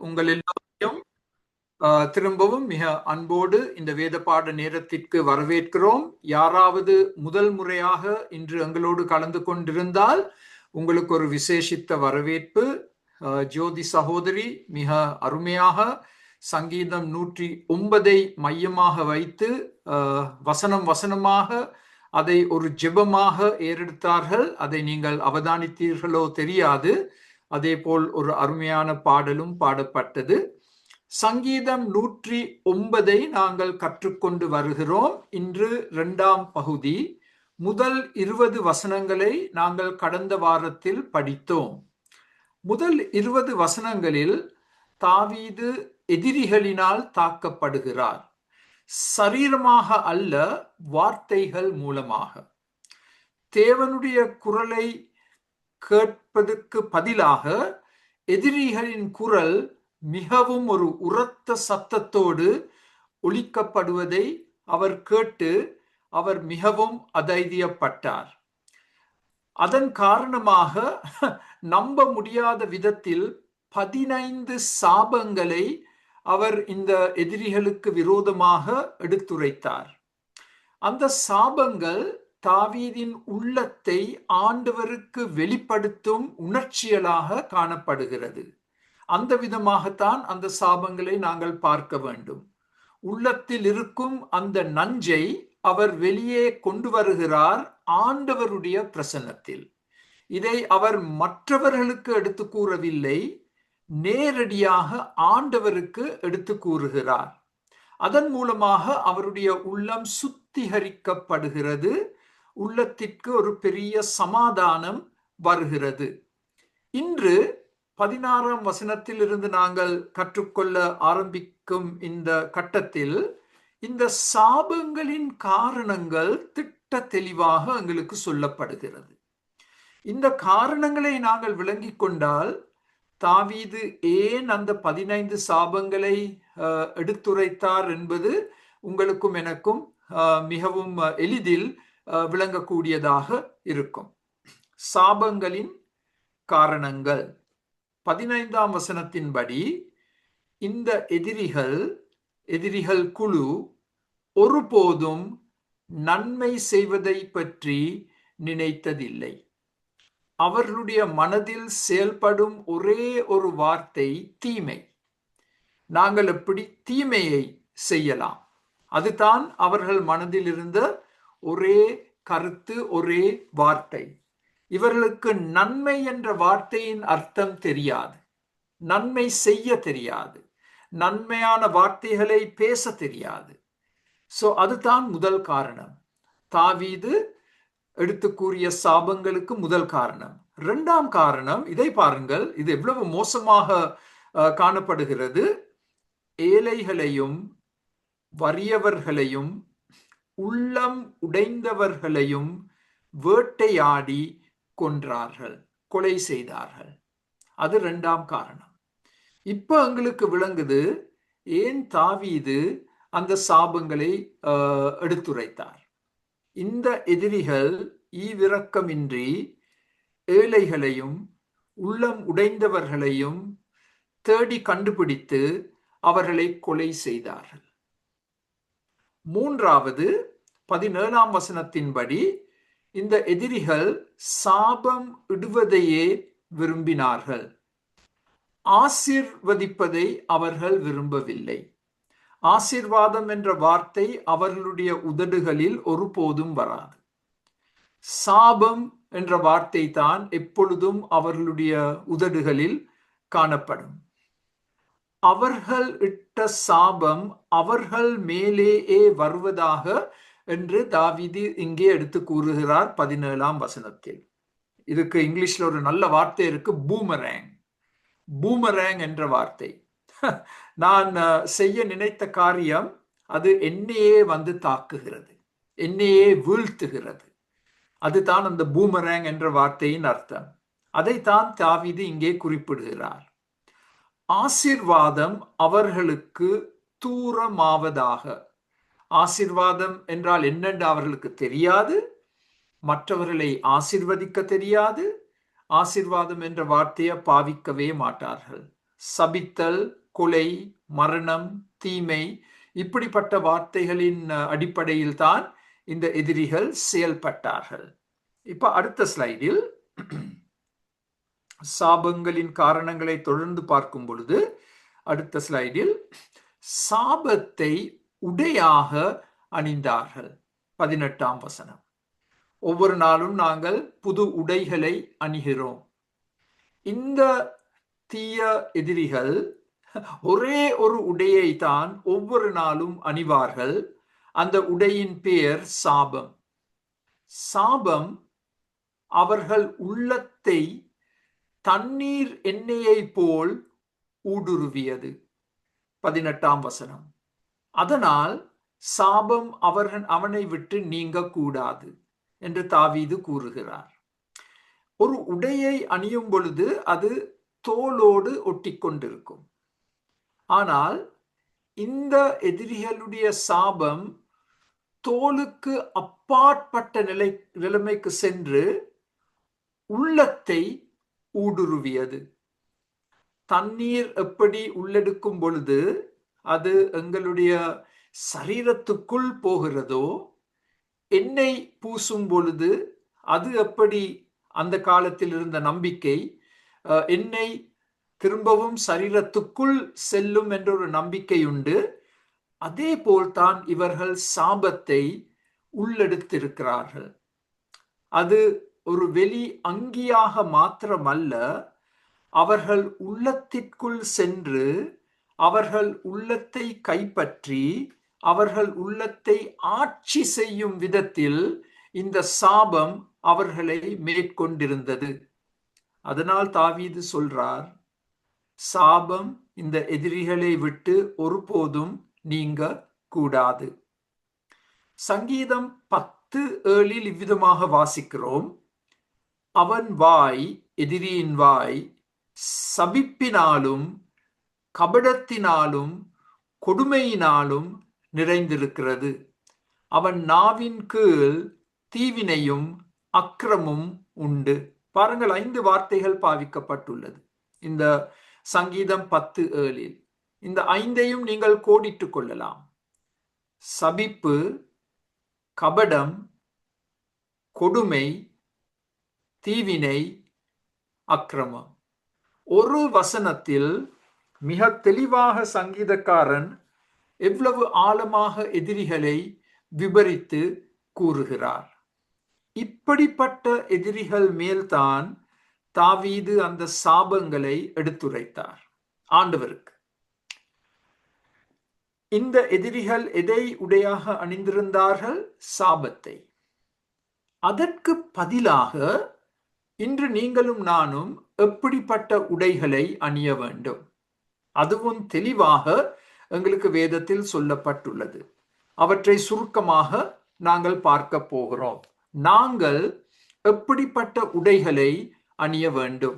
உங்கள் எல்லோரையும் திரும்பவும் மிக அன்போடு இந்த வேத பாட நேரத்திற்கு வரவேற்கிறோம். யாராவது முதல் முறையாக இன்று எங்களோடு கலந்து கொண்டிருந்தால் உங்களுக்கு ஒரு விசேஷித்த வரவேற்பு. ஜோதி சகோதரி மிக அருமையாக சங்கீதம் 109 மையமாக வைத்து வசனம் வசனமாக அதை ஒரு ஜெபமாக ஏறெடுத்தார்கள். அதை நீங்கள் அவதானித்தீர்களோ தெரியாது. அதே போல் ஒரு அருமையான பாடலும் பாடப்பட்டது. சங்கீதம் 109 நாங்கள் கற்றுக்கொண்டு வருகிறோம். இன்று 2ஆம் பகுதி. முதல் 20 வசனங்களை நாங்கள் கடந்த வாரத்தில் படித்தோம். முதல் 20 வசனங்களில் தாவீது எதிரிகளினால் தாக்கப்படுகிறார். சரீரமாக அல்ல, வார்த்தைகள் மூலமாக. தேவனுடைய குரலை கேட்பதற்கு பதிலாக எதிரிகளின் குரல் மிகவும் ஒரு உரத்த சத்தத்தோடு ஒலிக்கப்படுவதை அவர் கேட்டு அவர் மிகவும் அதைரியப்பட்டார். அதன் காரணமாக நம்ப முடியாத விதத்தில் 15 சாபங்களை அவர் இந்த எதிரிகளுக்கு விரோதமாக எடுத்துரைத்தார். அந்த சாபங்கள் தாவீதின் உள்ளத்தை ஆண்டவருக்கு வெளிப்படுத்தும் உணர்ச்சியலாக காணப்படுகிறது. அந்த விதமாகத்தான் அந்த சாபங்களை நாங்கள் பார்க்க வேண்டும். உள்ளத்தில் இருக்கும் அந்த நஞ்சை அவர் வெளியே கொண்டு வருகிறார் ஆண்டவருடைய பிரசன்னத்தில். இதை அவர் மற்றவர்களுக்கு எடுத்து கூறவில்லை, நேரடியாக ஆண்டவருக்கு எடுத்து கூறுகிறார். அதன் மூலமாக அவருடைய உள்ளம் சுத்திகரிக்கப்படுகிறது. உள்ளத்திற்கு ஒரு பெரிய சமாதானம் வருகிறது. இன்று 16ஆம் வசனத்திலிருந்து நாங்கள் கற்றுக்கொள்ள ஆரம்பிக்கும் இந்த கட்டத்தில் இந்த சாபங்களின் காரணங்கள் திட்ட தெளிவாக எங்களுக்கு சொல்லப்படுகிறது. இந்த காரணங்களை நாங்கள் விளங்கிக் கொண்டால் தாவீது ஏன் அந்த 15 சாபங்களை எடுத்துரைத்தார் என்பது உங்களுக்கும் எனக்கும் மிகவும் எளிதில் விளங்கக்கூடியதாக இருக்கும். சாபங்களின் காரணங்கள் 15ஆம் வசனத்தின்படி இந்த எதிரிகள் குழு ஒருபோதும் நன்மை செய்வதை பற்றி நினைத்ததில்லை. அவர்களுடைய மனதில் செயல்படும் ஒரே ஒரு வார்த்தை தீமை. நாங்கள் எப்படி தீமையை செய்யலாம், அதுதான் அவர்கள் மனதில் இருந்த ஒரே கருத்து, ஒரே வார்த்தை. இவர்களுக்கு நன்மை என்ற வார்த்தையின் அர்த்தம் தெரியாது, நன்மை செய்ய தெரியாது, நன்மையான வார்த்தைகளை பேச தெரியாது. அதுதான் முதல் காரணம். தாவீது எடுத்து கூறிய சாபங்களுக்கு முதல் காரணம். 2ஆம் காரணம், இதை பாருங்கள், இது எவ்வளவு மோசமாக காணப்படுகிறது. ஏழைகளையும் வறியவர்களையும் உள்ளம் உடைந்தவர்களையும் வேட்டையாடி கொன்றார்கள், கொலை செய்தார்கள். அது 2ஆம் காரணம். இப்ப எங்களுக்கு விளங்குது ஏன் தாவீது அந்த சாபங்களை எடுத்துரைத்தார். இந்த எதிரிகள் ஈவிரக்கமின்றி ஏழைகளையும் உள்ளம் உடைந்தவர்களையும் தேடி கண்டுபிடித்து அவர்களை கொலை செய்தார்கள். 3வது 17ஆம் வசனத்தின்படி இந்த எதிரிகள் சாபம் இடுவதையே விரும்பினார்கள், ஆசீர்வதிப்பதை அவர்கள் விரும்பவில்லை. ஆசீர்வாதம் என்ற வார்த்தை அவர்களுடைய உதடுகளில் ஒருபோதும் வராது. சாபம் என்ற வார்த்தை தான் எப்பொழுதும் அவர்களுடைய உதடுகளில் காணப்படும். அவர்கள் இட்ட சாபம் அவர்கள் மேலேயே வருவதாக என்று தாவீது இங்கே எடுத்து கூறுகிறார் 17ஆம் வசனத்தில். இதுக்கு இங்கிலீஷ்ல ஒரு நல்ல வார்த்தை இருக்கு, பூமரேங். பூமரேங் என்ற வார்த்தை. நான் செய்ய நினைத்த காரியம் அது என்னையே வந்து தாக்குகிறது, என்னையே வீழ்த்துகிறது. அதுதான் அந்த பூமரேங் என்ற வார்த்தையின் அர்த்தம். அதைத்தான் தாவீது இங்கே குறிப்பிடுகிறார். ஆசீர்வாதம் அவர்களுக்கு தூரமாவதாக. ஆசீர்வாதம் என்றால் என்னென்று அவர்களுக்கு தெரியாது, மற்றவர்களை ஆசீர்வதிக்க தெரியாது, ஆசீர்வாதம் என்ற வார்த்தையை பாவிக்கவே மாட்டார்கள். சபித்தல், கொலை, மரணம், தீமை, இப்படிப்பட்ட வார்த்தைகளின் அடிப்படையில் தான் இந்த எதிரிகள் செயல்பட்டார்கள். இப்ப அடுத்த ஸ்லைடில் சாபங்களின் காரணங்களை தொடர்ந்து பார்க்கும் பொழுது, அடுத்த ஸ்லைடில் சாபத்தை உடையாக அணிந்தார்கள். 18ஆம் வசனம். ஒவ்வொரு நாளும் நாங்கள் புது உடைகளை அணிகிறோம். இந்த தீய எதிரிகள் ஒரே ஒரு உடையை தான் ஒவ்வொரு நாளும் அணிவார்கள். அந்த உடையின் பெயர் சாபம். சாபம் அவர்கள் உள்ளத்தை தண்ணீர் எண்ணெயை போல் ஊடுருவியது. 18ஆம் வசனம். அதனால் சாபம் அவனை விட்டு நீங்க கூடாது என்று தாவீது கூறுகிறார். ஒரு உடையை அணியும் பொழுது அது தோலோடு ஒட்டி கொண்டிருக்கும். ஆனால் இந்த எதிரிகளுடைய சாபம் தோலுக்கு அப்பாற்பட்ட நிலைமைக்கு சென்று உள்ளத்தை ஊடுருவியது. தண்ணீர் எப்படி உள்ளெடுக்கும் பொழுது அது எங்களுடைய சரீரத்துக்குள் போகிறதோ, எண்ணெய் பூசும் பொழுது அது எப்படி அந்த காலத்தில் இருந்த நம்பிக்கை எண்ணெய் திரும்பவும் சரீரத்துக்குள் செல்லும் என்ற ஒரு நம்பிக்கை உண்டு. அதே போல்தான் இவர்கள் சாபத்தை உள்ளெடுத்திருக்கிறார்கள். அது ஒரு வெளி அங்கியாக மாத்திரமல்ல, அவர்கள் உள்ளத்திற்குள் சென்று அவர்கள் உள்ளத்தை கைப்பற்றி அவர்கள் உள்ளத்தை ஆட்சி செய்யும் விதத்தில் இந்த சாபம் அவர்களை மேற்கொண்டிருந்தது. அதனால் தாவீது சொல்றார், சாபம் இந்த எதிரிகளை விட்டு ஒருபோதும் நீங்க கூடாது. சங்கீதம் 10:7 இவ்விதமாக வாசிக்கிறோம், அவன் வாய், எதிரியின் வாய், சபிப்பினாலும் கபடத்தினாலும் கொடுமையினாலும் நிறைந்திருக்கிறது. அவன் நாவின் கீழ் தீவினையும் அக்கிரமும் உண்டு. பாருங்கள், 5 வார்த்தைகள் பாவிக்கப்பட்டுள்ளது இந்த சங்கீதம் 10:7. இந்த 5ஐயும் நீங்கள் கோடிட்டுக் கொள்ளலாம். சபிப்பு, கபடம், கொடுமை, தீவினை, அக்கிரமம். ஒரு வசனத்தில் மிக தெளிவாக சங்கீதக்காரன் எவ்வளவு ஆழமாக எதிரிகளை விபரித்து கூறுகிறார். இப்படிப்பட்ட எதிரிகள் மேல்தான் தாவீது அந்த சாபங்களை எடுத்துரைத்தார் ஆண்டவருக்கு. இந்த எதிரிகள் எதை உடையாக அணிந்திருந்தார்கள்? சாபத்தை. அதற்கு பதிலாக இன்று நீங்களும் நானும் எப்படிப்பட்ட உடைகளை அணிய வேண்டும்? அதுவும் தெளிவாக எங்களுக்கு வேதத்தில் சொல்லப்பட்டுள்ளது. அவற்றை சுருக்கமாக நாங்கள் பார்க்க போகிறோம். நாங்கள் எப்படிப்பட்ட உடைகளை அணிய வேண்டும்?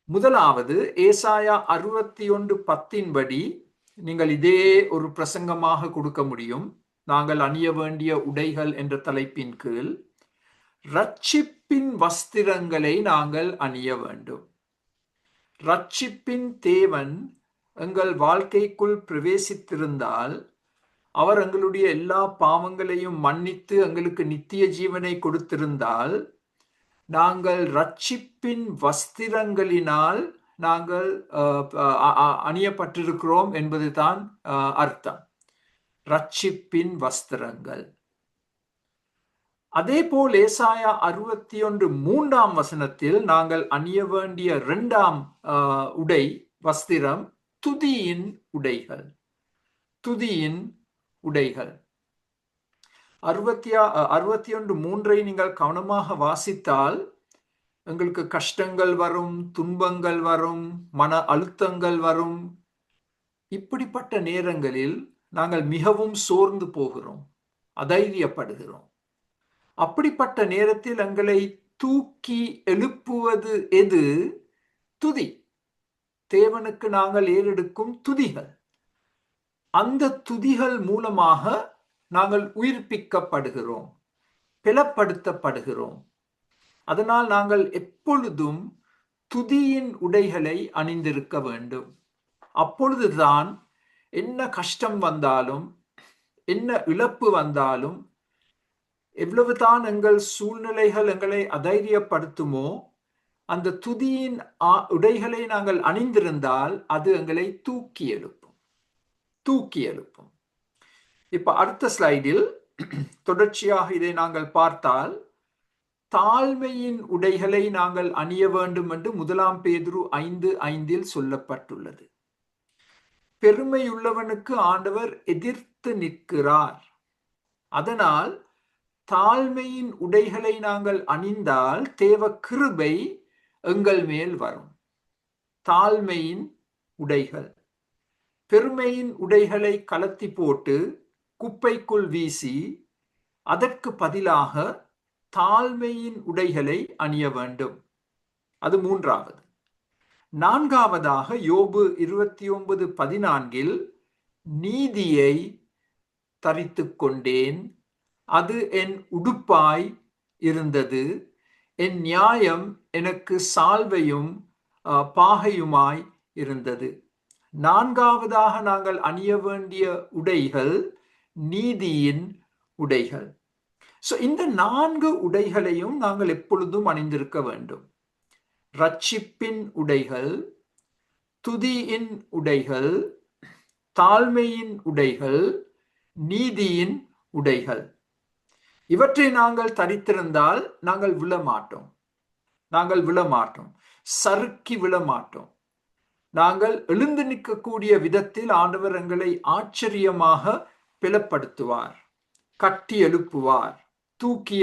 முதலாவது, ஏசாயா 61:10 படி நீங்கள் இதே ஒரு பிரசங்கமாக கொடுக்க முடியும். நாங்கள் அணிய வேண்டிய உடைகள் என்ற தலைப்பின் கீழ் ரட்சிப்பின் வஸ்திரங்களை நாங்கள் அணிய வேண்டும். ரட்சிப்பின் தேவன் எங்கள் வாழ்க்கைக்குள் பிரவேசித்திருந்தால், அவர் எங்களுடைய எல்லா பாவங்களையும் மன்னித்து எங்களுக்கு நித்திய ஜீவனை கொடுத்திருந்தால், நாங்கள் ரட்சிப்பின் வஸ்திரங்களினால் நாங்கள் அணியப்பட்டிருக்கிறோம் என்பதுதான் அர்த்தம். ரட்சிப்பின் வஸ்திரங்கள். அதே போல் ஏசாயா 61:3 நாங்கள் அணிய வேண்டிய 2ஆம் உடை வஸ்திரம் துதியின் உடைகள். துதியின் உடைகள். 61:3 நீங்கள் கவனமாக வாசித்தால் எங்களுக்கு கஷ்டங்கள் வரும், துன்பங்கள் வரும், மன அழுத்தங்கள் வரும். இப்படிப்பட்ட நேரங்களில் நாங்கள் மிகவும் சோர்ந்து போகிறோம், அதைரியப்படுகிறோம். அப்படிப்பட்ட நேரத்தில் எங்களை தூக்கி எழுப்புவது எது? துதி. தேவனுக்கு நாங்கள் ஏறெடுக்கும் துதிகள். அந்த துதிகள் மூலமாக நாங்கள் உயிர்ப்பிக்கப்படுகிறோம், பலப்படுத்தப்படுகிறோம். அதனால் நாங்கள் எப்பொழுதும் துதியின் உடைகளை அணிந்திருக்க வேண்டும். அப்பொழுதுதான் என்ன கஷ்டம் வந்தாலும், என்ன இழப்பு வந்தாலும், எவ்வளவுதான் எங்கள் சூழ்நிலைகள் எங்களை அதைரியப்படுத்துமோ, அந்த துதியின் உடைகளை நாங்கள் அணிந்திருந்தால் அது எங்களை தூக்கி எழுப்பும். இப்ப அடுத்த ஸ்லைடில் தொடர்ச்சியாக இதை நாங்கள் பார்த்தால், தாழ்மையின் உடைகளை நாங்கள் அணிய வேண்டும் என்று 1 பேதுரு 5:5 சொல்லப்பட்டுள்ளது. பெருமையுள்ளவனுக்கு ஆண்டவர் எதிர்த்து நிற்கிறார். அதனால் தாழ்மையின் உடைகளை நாங்கள் அணிந்தால் தேவ கிருபை எங்கள் மேல் வரும். தாழ்மையின் உடைகள், பெருமையின் உடைகளை கலத்தி போட்டு குப்பைக்குள் வீசி அதற்கு பதிலாக தாழ்மையின் உடைகளை அணிய வேண்டும். அது 3வது. 4வதாக யோபு 29:14 நீதியை தரித்துக் கொண்டேன், அது என் உடுப்பாய் இருந்தது, என் நியாயம் எனக்கு சால்வையும் பாகையுமாய் இருந்தது. 4வதாக நாங்கள் அணிய வேண்டிய உடைகள் நீதியின் உடைகள். இந்த 4 உடைகளையும் நாங்கள் எப்பொழுதும் அணிந்திருக்க வேண்டும். ரட்சிப்பின் உடைகள், துதியின் உடைகள், தாழ்மையின் உடைகள், நீதியின் உடைகள். இவற்றை நாங்கள் தரித்திருந்தால் நாங்கள் விழமாட்டோம், சறுக்கி விழமாட்டோம். நாங்கள் எழுந்து நிற்கக்கூடிய விதத்தில் ஆண்டவர் எங்களை ஆச்சரியமாக பிளப்படுத்துவார், கட்டி எழுப்புவார், தூக்கி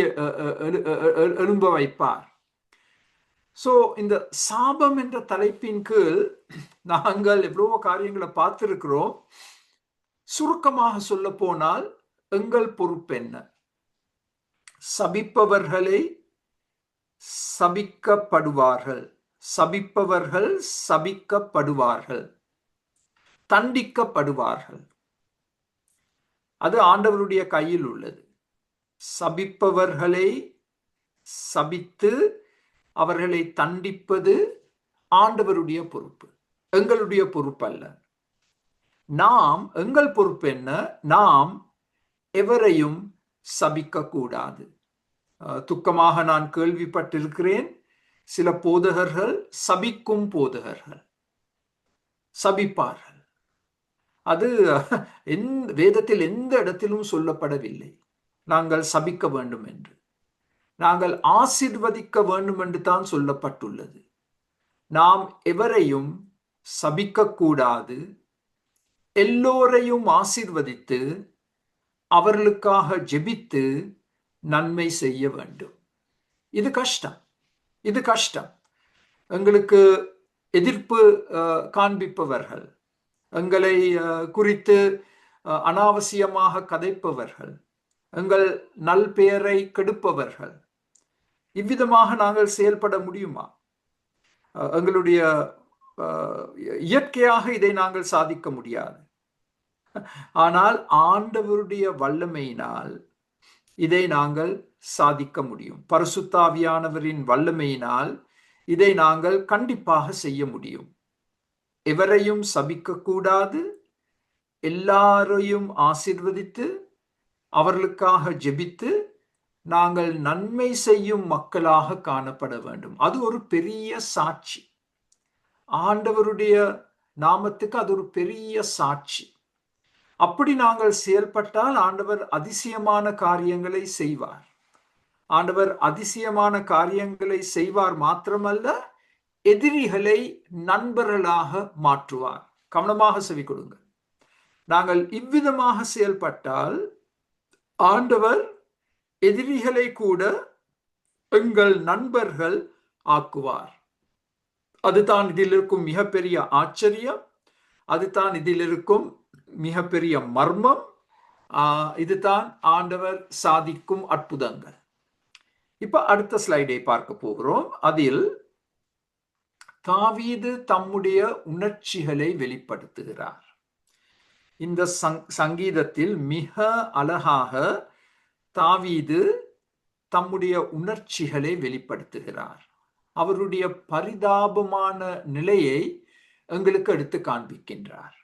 எழும்ப வைப்பார். இந்த சாபம் என்ற தலைப்பின் கீழ் நாங்கள் எவ்வளவோ காரியங்களை பார்த்திருக்கிறோம். சுருக்கமாக சொல்ல போனால் எங்கள் பொறுப்பு என்ன? சபிப்பவர்களை சபிக்கப்படுவார்கள், சபிப்பவர்கள் சபிக்கப்படுவார்கள், தண்டிக்கப்படுவார்கள். அது ஆண்டவருடைய கையில் உள்ளது. சபிப்பவர்களை சபித்து அவர்களை தண்டிப்பது ஆண்டவருடைய பொறுப்பு, எங்களுடைய பொறுப்பு அல்ல. எங்கள் பொறுப்பு என்ன? நாம் எவரையும் சபிக்க கூடாது. துக்கமாக நான் கேள்விப்பட்டிருக்கிறேன், சில போதகர்கள் சபிக்கும் போதகர்கள் சபிப்பார்கள். அது வேதத்தில் எந்த இடத்திலும் சொல்லப்படவில்லை நாங்கள் சபிக்க வேண்டும் என்று. நாங்கள் ஆசீர்வதிக்க வேண்டும் என்று தான் சொல்லப்பட்டுள்ளது. நாம் எவரையும் சபிக்க கூடாது, எல்லோரையும் ஆசீர்வதித்து அவர்களுக்காக ஜெபித்து நன்மை செய்ய வேண்டும். இது கஷ்டம். எங்களுக்கு எதிர்ப்பு காண்பிப்பவர்கள், எங்களை குறித்து அனாவசியமாக கதைப்பவர்கள், எங்கள் நல் பெயரை கெடுப்பவர்கள், இவ்விதமாக நாங்கள் செயல்பட முடியுமா? எங்களுடைய இயற்கையாக இதை நாங்கள் சாதிக்க முடியாது. ஆனால் ஆண்டவருடைய வல்லமையினால் இதை நாங்கள் சாதிக்க முடியும். பரிசுத்த ஆவியானவரின் வல்லமையினால் இதை நாங்கள் கண்டிப்பாக செய்ய முடியும். எவரையும் சபிக்க கூடாது, எல்லாரையும் ஆசீர்வதித்து அவர்களுக்காக ஜெபித்து நாங்கள் நன்மை செய்யும் மக்களாக காணப்பட வேண்டும். அது ஒரு பெரிய சாட்சி. ஆண்டவருடைய நாமத்துக்கு அது ஒரு பெரிய சாட்சி. அப்படி நாங்கள் செயல்பட்டால் ஆண்டவர் அதிசயமான காரியங்களை செய்வார். ஆண்டவர் அதிசயமான காரியங்களை செய்வார் மாத்திரமல்ல, எதிரிகளை நண்பர்களாக மாற்றுவார். கவனமாக செவி கொடுங்கள். நாங்கள் இவ்விதமாக செயல்பட்டால் ஆண்டவர் எதிரிகளை கூட எங்கள் நண்பர்கள் ஆக்குவார். அதுதான் இதில் இருக்கும் மிகப்பெரிய ஆச்சரியம், அதுதான் இதில் இருக்கும் மிகப்பெரிய மர்மம், இதுதான் ஆண்டவர் சாதிக்கும் அற்புதங்கள். இப்ப அடுத்த ஸ்லைடை பார்க்க போகிறோம். அதில் தாவீது தம்முடைய உணர்ச்சிகளை வெளிப்படுத்துகிறார். இந்த சங்கீதத்தில் மிக அழகாக தாவீது தம்முடைய உணர்ச்சிகளை வெளிப்படுத்துகிறார். அவருடைய பரிதாபமான நிலையை எங்களுக்கு எடுத்து காண்பிக்கின்றார்.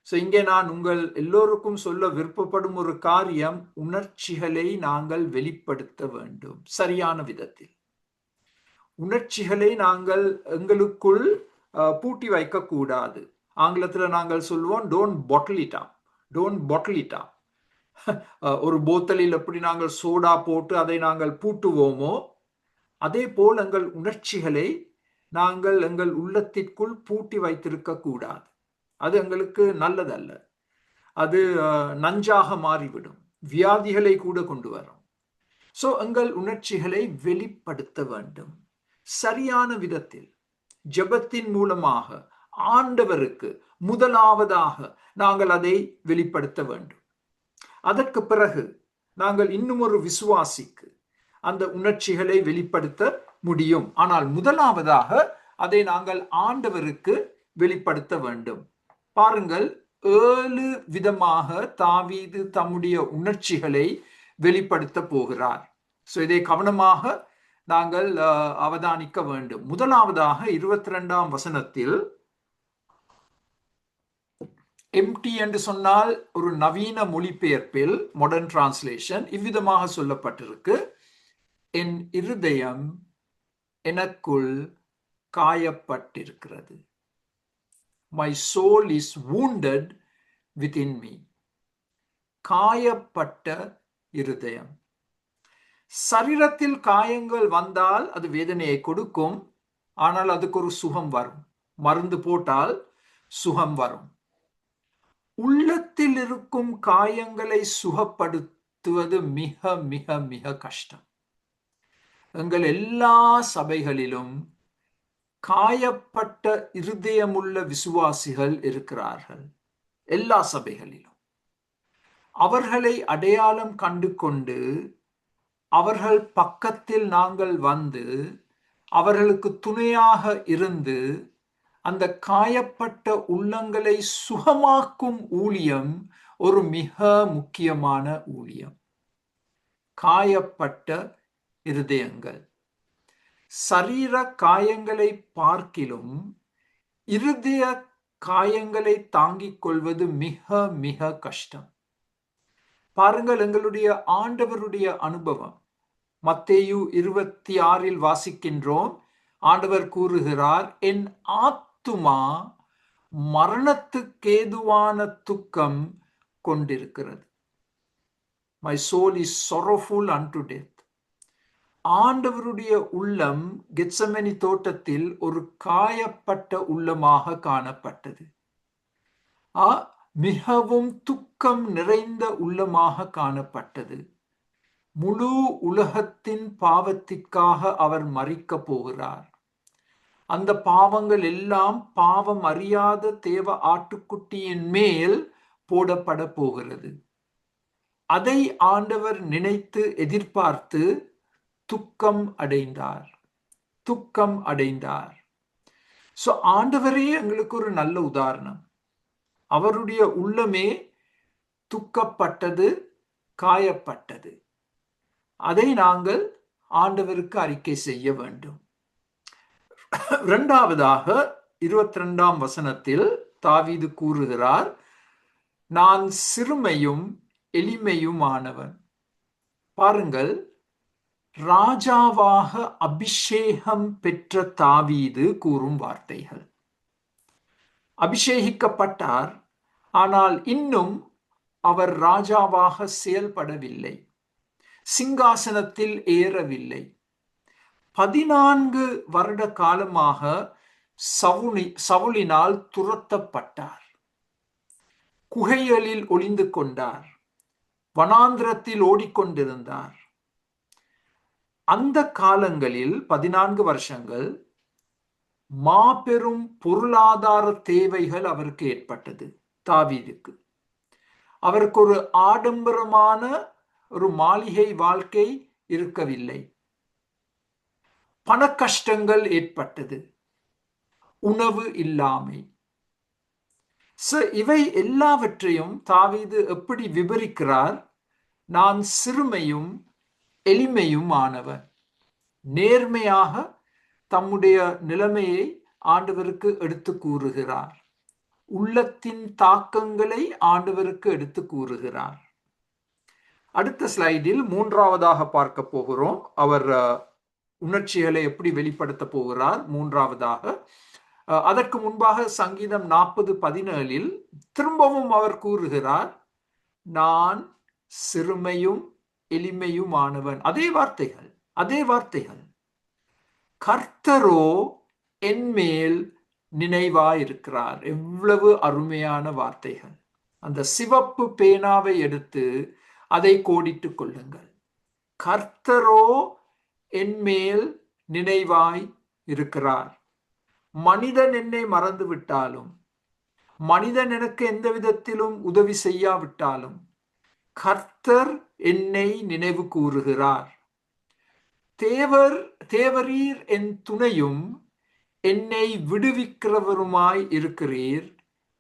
இங்கே நான் உங்கள் எல்லோருக்கும் சொல்ல விருப்பப்படும் ஒரு காரியம், உணர்ச்சிகளை நாங்கள் வெளிப்படுத்த வேண்டும் சரியான விதத்தில். உணர்ச்சிகளை நாங்கள் எங்களுக்குள் பூட்டி வைக்க கூடாது. ஆங்கிலத்தில் நாங்கள் சொல்லுவோம் don't bottle it up, don't bottle it up. ஒரு போத்தலில் எப்படி நாங்கள் சோடா போட்டு அதை நாங்கள் பூட்டுவோமோ அதே போல் எங்கள் உணர்ச்சிகளை நாங்கள் எங்கள் உள்ளத்திற்குள் பூட்டி வைத்திருக்க கூடாது. அது எங்களுக்கு நல்லதல்ல. அது நஞ்சாக மாறிவிடும், வியாதிகளை கூட கொண்டு வரும். எங்கள் உணர்ச்சிகளை வெளிப்படுத்த வேண்டும் சரியான விதத்தில். ஜெபத்தின் மூலமாக ஆண்டவருக்கு முதலாவதாக நாங்கள் அதை வெளிப்படுத்த வேண்டும். அதற்கு பிறகு நாங்கள் இன்னும் ஒரு விசுவாசிக்கு அந்த உணர்ச்சிகளை வெளிப்படுத்த முடியும். ஆனால் முதலாவதாக அதை நாங்கள் ஆண்டவருக்கு வெளிப்படுத்த வேண்டும். பாருங்கள், 7 விதமாக தாவீது தம்முடைய உணர்ச்சிகளை வெளிப்படுத்த போகிறார். இதை கவனமாக நாங்கள் அவதானிக்க வேண்டும். முதலாவதாக 22ஆம் வசனத்தில், எம்டி என்று சொன்னால் ஒரு நவீன மொழிபெயர்ப்பில், மாடர்ன் டிரான்ஸ்லேஷன், இவ்விதமாக சொல்லப்பட்டிருக்கு: என் இருதயம் எனக்குள் காயப்பட்டிருக்கிறது. My soul is wounded within me. காயப்பட்ட இருதயம். சரீரத்தில் காயங்கள் வந்தால் அது வேதனையை கொடுக்கும், ஆனால் அதுக்கு ஒரு சுகம் வரும். மருந்து போட்டால் சுகம் வரும். உள்ளத்தில் இருக்கும் காயங்களை சுகப்படுத்துவது மிக மிக மிக கஷ்டம். எங்கள் எல்லா சபைகளிலும் காயப்பட்ட இருதயமுள்ள விசுவாசிகள் இருக்கிறார்கள். எல்லா சபைகளிலும் அவர்களை அடையாளம் கண்டு கொண்டு அவர்கள் பக்கத்தில் நாங்கள் வந்து அவர்களுக்கு துணையாக இருந்து அந்த காயப்பட்ட உள்ளங்களை சுகமாக்கும் ஊழியம் ஒரு மிக முக்கியமான ஊழியம். காயப்பட்ட இருதயங்கள். சரீர காயங்களை பார்க்கிலும் இருதய காயங்களை தாங்கிக் கொள்வது மிக மிக கஷ்டம். பாருங்கள், எங்களுடைய ஆண்டவருடைய அனுபவம். மத்தேயு 26 வாசிக்கின்றோம். ஆண்டவர் கூறுகிறார், என் ஆத்துமா மரணத்துக்கேதுவான துக்கம் கொண்டிருக்கிறது. My soul is sorrowful unto death. ஆண்டவருடைய உள்ளம் கெத்செமனி தோட்டத்தில் ஒரு காயப்பட்ட உள்ளமாக காணப்பட்டது. மிகவும் துக்கம் நிறைந்த உள்ளமாக காணப்பட்டது. முழு உலகத்தின் பாவத்திற்காக அவர் மரிக்க போகிறார். அந்த பாவங்கள் எல்லாம் பாவம் அறியாத தேவ ஆட்டுக்குட்டியின் மேல் போடப்பட போகிறது. அதை ஆண்டவர் நினைத்து எதிர்பார்த்து துக்கம் அடைந்தார். ஆண்டவரே எங்களுக்கு ஒரு நல்ல உதாரணம். அவருடைய உள்ளமே துக்கப்பட்டது, காயப்பட்டது. அதை நாங்கள் ஆண்டவருக்கு அறிக்கை செய்ய வேண்டும். இரண்டாவதாக 22ஆம் வசனத்தில் தாவீது கூறுகிறார், நான் சிறுமையும் எளிமையுமானவன். பாருங்கள், ராஜாவாக அபிஷேகம் பெற்ற தாவீது கூறும் வார்த்தைகள். அபிஷேகிக்கப்பட்டார், ஆனால் இன்னும் அவர் ராஜாவாக செயல்படவில்லை, சிங்காசனத்தில் ஏறவில்லை. 14 வருட காலமாக சவுலினால் துரத்தப்பட்டார். குகைகளில் ஒளிந்து கொண்டார். வனாந்திரத்தில் ஓடிக்கொண்டிருந்தார். அந்த காலங்களில் 14 வருஷங்கள் மாபெரும் பொருளாதார தேவைகள் அவருக்கு ஏற்பட்டது. தாவீதுக்கு அவருக்கு ஒரு ஆடம்பரமான ஒரு மாளிகை வாழ்க்கை இருக்கவில்லை. பண கஷ்டங்கள் ஏற்பட்டது. உணவு இல்லாமை. இவை எல்லாவற்றையும் தாவீது எப்படி விவரிக்கிறார்? நான் சிறுமையும் எளிமையும் ஆனவன். நேர்மையாக தம்முடைய நிலைமையை ஆண்டவருக்கு எடுத்து கூறுகிறார். உள்ளத்தின் தாக்கங்களை ஆண்டவருக்கு எடுத்து கூறுகிறார். அடுத்த ஸ்லைடில் மூன்றாவதாக பார்க்க போகிறோம். அவர் உணர்ச்சிகளை எப்படி வெளிப்படுத்த போகிறார் மூன்றாவதாக. அதற்கு முன்பாக சங்கீதம் 40:17 திரும்பவும் அவர் கூறுகிறார், நான் சிறுமையும் எளிமையுமானவன். அதே வார்த்தைகள். கர்த்தரோ என்மேல் நினைவாயிருக்கிறார். எவ்வளவு அருமையான வார்த்தைகள். அந்த சிவப்பு பேனாவை எடுத்து அதை கோடிட்டுக் கொள்ளுங்கள். கர்த்தரோ என்மேல் நினைவாய் இருக்கிறார். மனிதன் என்னை மறந்து விட்டாலும், மனிதன் எனக்கு எந்த விதத்திலும் உதவி செய்யாவிட்டாலும், கர்த்தர் என்னை நினைவு கூறுகிறார். தேவரீர் என் துணையும் என்னை விடுவிக்கிறவருமாய் இருக்கிறீர்.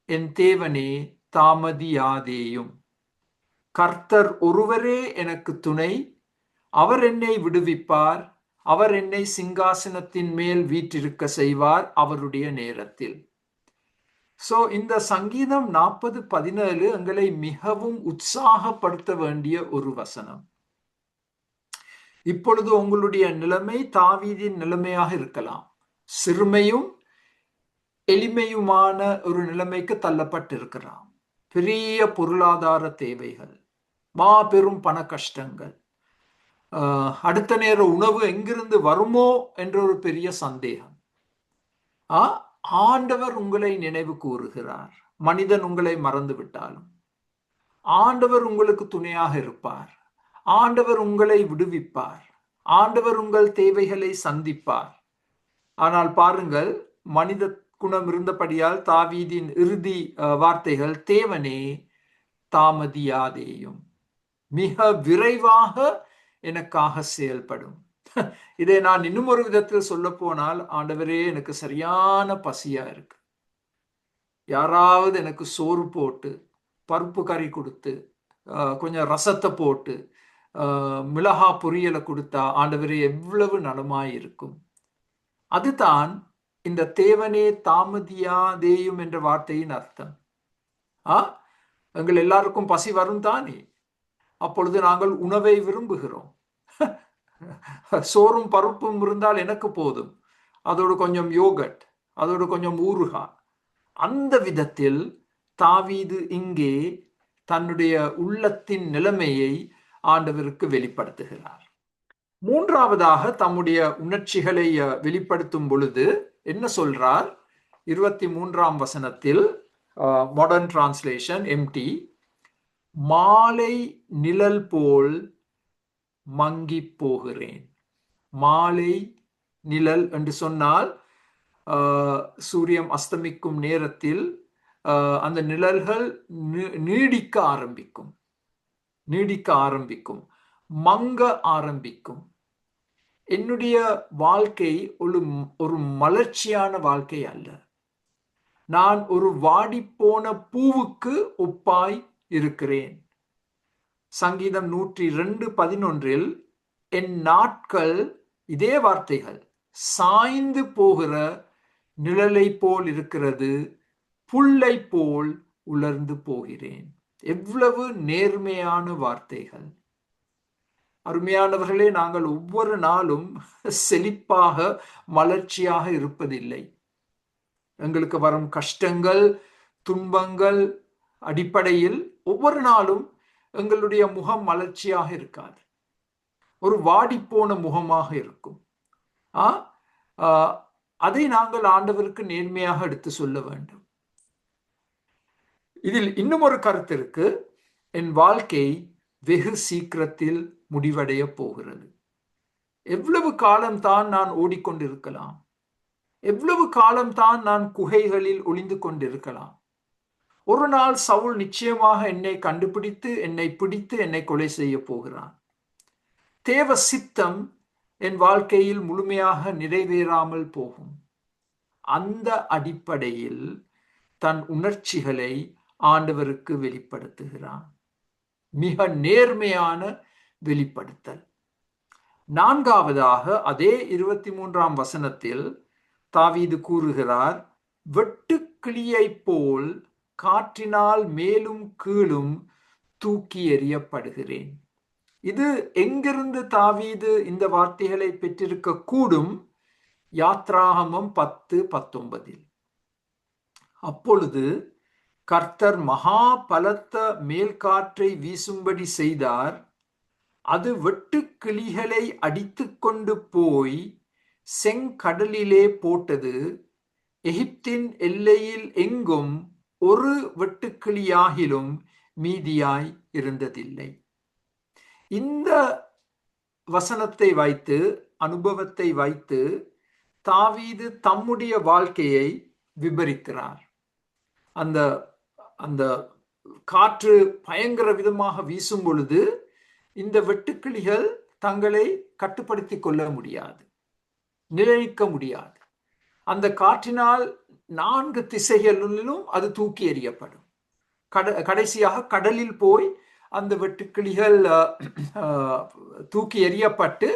என் தேவனே தாமதியாதேயும். கர்த்தர் ஒருவரே எனக்கு துணை. அவர் என்னை விடுவிப்பார். அவர் என்னை சிங்காசனத்தின் மேல் வீற்றிருக்க செய்வார் அவருடைய நேரத்தில். இந்த சங்கீதம் 40:17 எங்களை மிகவும் உற்சாகப்படுத்த வேண்டிய ஒரு வசனம். இப்பொழுது உங்களுடைய நிலைமை தாவீதின் நிலைமையாக இருக்கலாம். சிறுமையும் எளிமையுமான ஒரு நிலைமைக்கு தள்ளப்பட்டிருக்கிறான். பெரிய பொருளாதார தேவைகள், மாபெரும் பண கஷ்டங்கள், அடுத்த நேர உணவு எங்கிருந்து வருமோ என்ற ஒரு பெரிய சந்தேகம். ஆண்டவர் உங்களை நினைவு கூறுகிறார். மனிதன் உங்களை மறந்து விட்டாலும் ஆண்டவர் உங்களுக்கு துணையாக இருப்பார். ஆண்டவர் உங்களை விடுவிப்பார். ஆண்டவர் உங்கள் தேவைகளை சந்திப்பார். ஆனால் பாருங்கள், மனித குணம் இருந்தபடியால் தாவீதின் இறுதி வார்த்தைகள், தேவனே தாமதியாதேயும், மிக விரைவாக எனக்காக செயல்படும். இதை நான் இன்னும் ஒரு விதத்தில் சொல்ல போனால், ஆண்டவரே எனக்கு சரியான பசியா இருக்கு, யாராவது எனக்கு சோறு போட்டு பருப்பு கறி கொடுத்து கொஞ்சம் ரசத்தை போட்டு மிளகா பொரியலை கொடுத்தா ஆண்டவரே எவ்வளவு நலமாயிருக்கும். அதுதான் இந்த தேவனே தாமதியாதேயும் என்ற வார்த்தையின் அர்த்தம். எங்கள் எல்லாருக்கும் பசி வரும் தானே, அப்பொழுது நாங்கள் உணவை விரும்புகிறோம். சோறும் பருப்பும் இருந்தால் எனக்கு போதும், அதோடு கொஞ்சம் யோகட், அதோடு கொஞ்சம் ஊறுகாய். அந்த விதத்தில் தாவீது இங்கே தன்னுடைய உள்ளத்தின் நிலைமையை ஆண்டவருக்கு வெளிப்படுத்துகிறார். மூன்றாவதாக தம்முடைய உணர்ச்சிகளை வெளிப்படுத்தும் பொழுது என்ன சொல்றார்? 23ஆம் வசனத்தில், மாடர்ன் டிரான்ஸ்லேஷன் எம்டி, மாலை நிழல் போல் மங்கி போகிறேன். மாலை நிழல் என்று சொன்னால் சூரியன் அஸ்தமிக்கும் நேரத்தில் அந்த நிழல்கள் நீடிக்க ஆரம்பிக்கும், மங்க ஆரம்பிக்கும். என்னுடைய வாழ்க்கை ஒரு மலர்ச்சியான வாழ்க்கை அல்ல. நான் ஒரு வாடிப்போன பூவுக்கு ஒப்பாய் இருக்கிறேன். சங்கீதம் 102:11 என் நாட்கள், இதே வார்த்தைகள், சாய்ந்து போகிற நிழலை போல் இருக்கிறது, புல்லை போல் உலர்ந்து போகிறேன். எவ்வளவு நேர்மையான வார்த்தைகள்! அருமையானவர்களே, நாங்கள் ஒவ்வொரு நாளும் செழிப்பாக மலர்ச்சியாக இருப்பதில்லை. எங்களுக்கு வரும் கஷ்டங்கள், துன்பங்கள் அடிப்படையில் ஒவ்வொரு நாளும் எங்களுடைய முகம் மலர்ச்சியாக இருக்காது, ஒரு வாடிப்போன முகமாக இருக்கும். அதை நாங்கள் ஆண்டவருக்கு நேர்மையாக எடுத்து சொல்ல வேண்டும். இதில் இன்னும் ஒரு கருத்து இருக்கு. என் வாழ்க்கை வெகு சீக்கிரத்தில் முடிவடைய போகிறது. எவ்வளவு காலம்தான் நான் ஓடிக்கொண்டிருக்கலாம்? எவ்வளவு காலம்தான் நான் குகைகளில் ஒளிந்து கொண்டிருக்கலாம்? ஒரு நாள் சவுல் நிச்சயமாக என்னை கண்டுபிடித்து, என்னை பிடித்து, என்னை கொலை செய்ய போகிறான். தேவ சித்தம் என் வாழ்க்கையில் முழுமையாக நிறைவேறாமல் போகும். அந்த அடிப்படையில் தன் உணர்ச்சிகளை ஆண்டவருக்கு வெளிப்படுத்துகிறான். மிக நேர்மையான வெளிப்படுத்தல். நான்காவதாக அதே 23ஆம் வசனத்தில் தாவீது கூறுகிறார், வெட்டுக்கிளியைப் போல் காற்றினால் மேலும் கீழும் தூக்கி எறியப்படுகிறேன். இது எங்கிருந்து தாவீது இந்த வார்த்தைகளை பெற்றிருக்க கூடும்? யாத்ராகமம் 10:19. அப்பொழுது கர்த்தர் மகா பலத்த மேல்காற்றை வீசும்படி செய்தார். அது வெட்டுக்கிளிகளை அடித்து கொண்டு போய் செங்கடலிலே போட்டது. எகிப்தின் எல்லையில் எங்கும் ஒரு வெட்டுக்கிளியாகிலும் மீதியாய் இருந்ததில்லை. இந்த வசனத்தை வைத்து, அனுபவத்தை வைத்து தாவீது தம்முடைய வாழ்க்கையை விபரிக்கிறார். அந்த அந்த காற்று பயங்கர விதமாக வீசும் பொழுது இந்த வெட்டுக்கிளிகள் தங்களை கட்டுப்படுத்திக் கொள்ள முடியாது, நிலைநிற்க முடியாது. அந்த காற்றினால் 4 திசைகளிலும் அது தூக்கி எறியப்படும். கடைசியாக கடலில் போய் அந்த வெட்டுக்கிளிகள் தூக்கி எறியப்பட்டு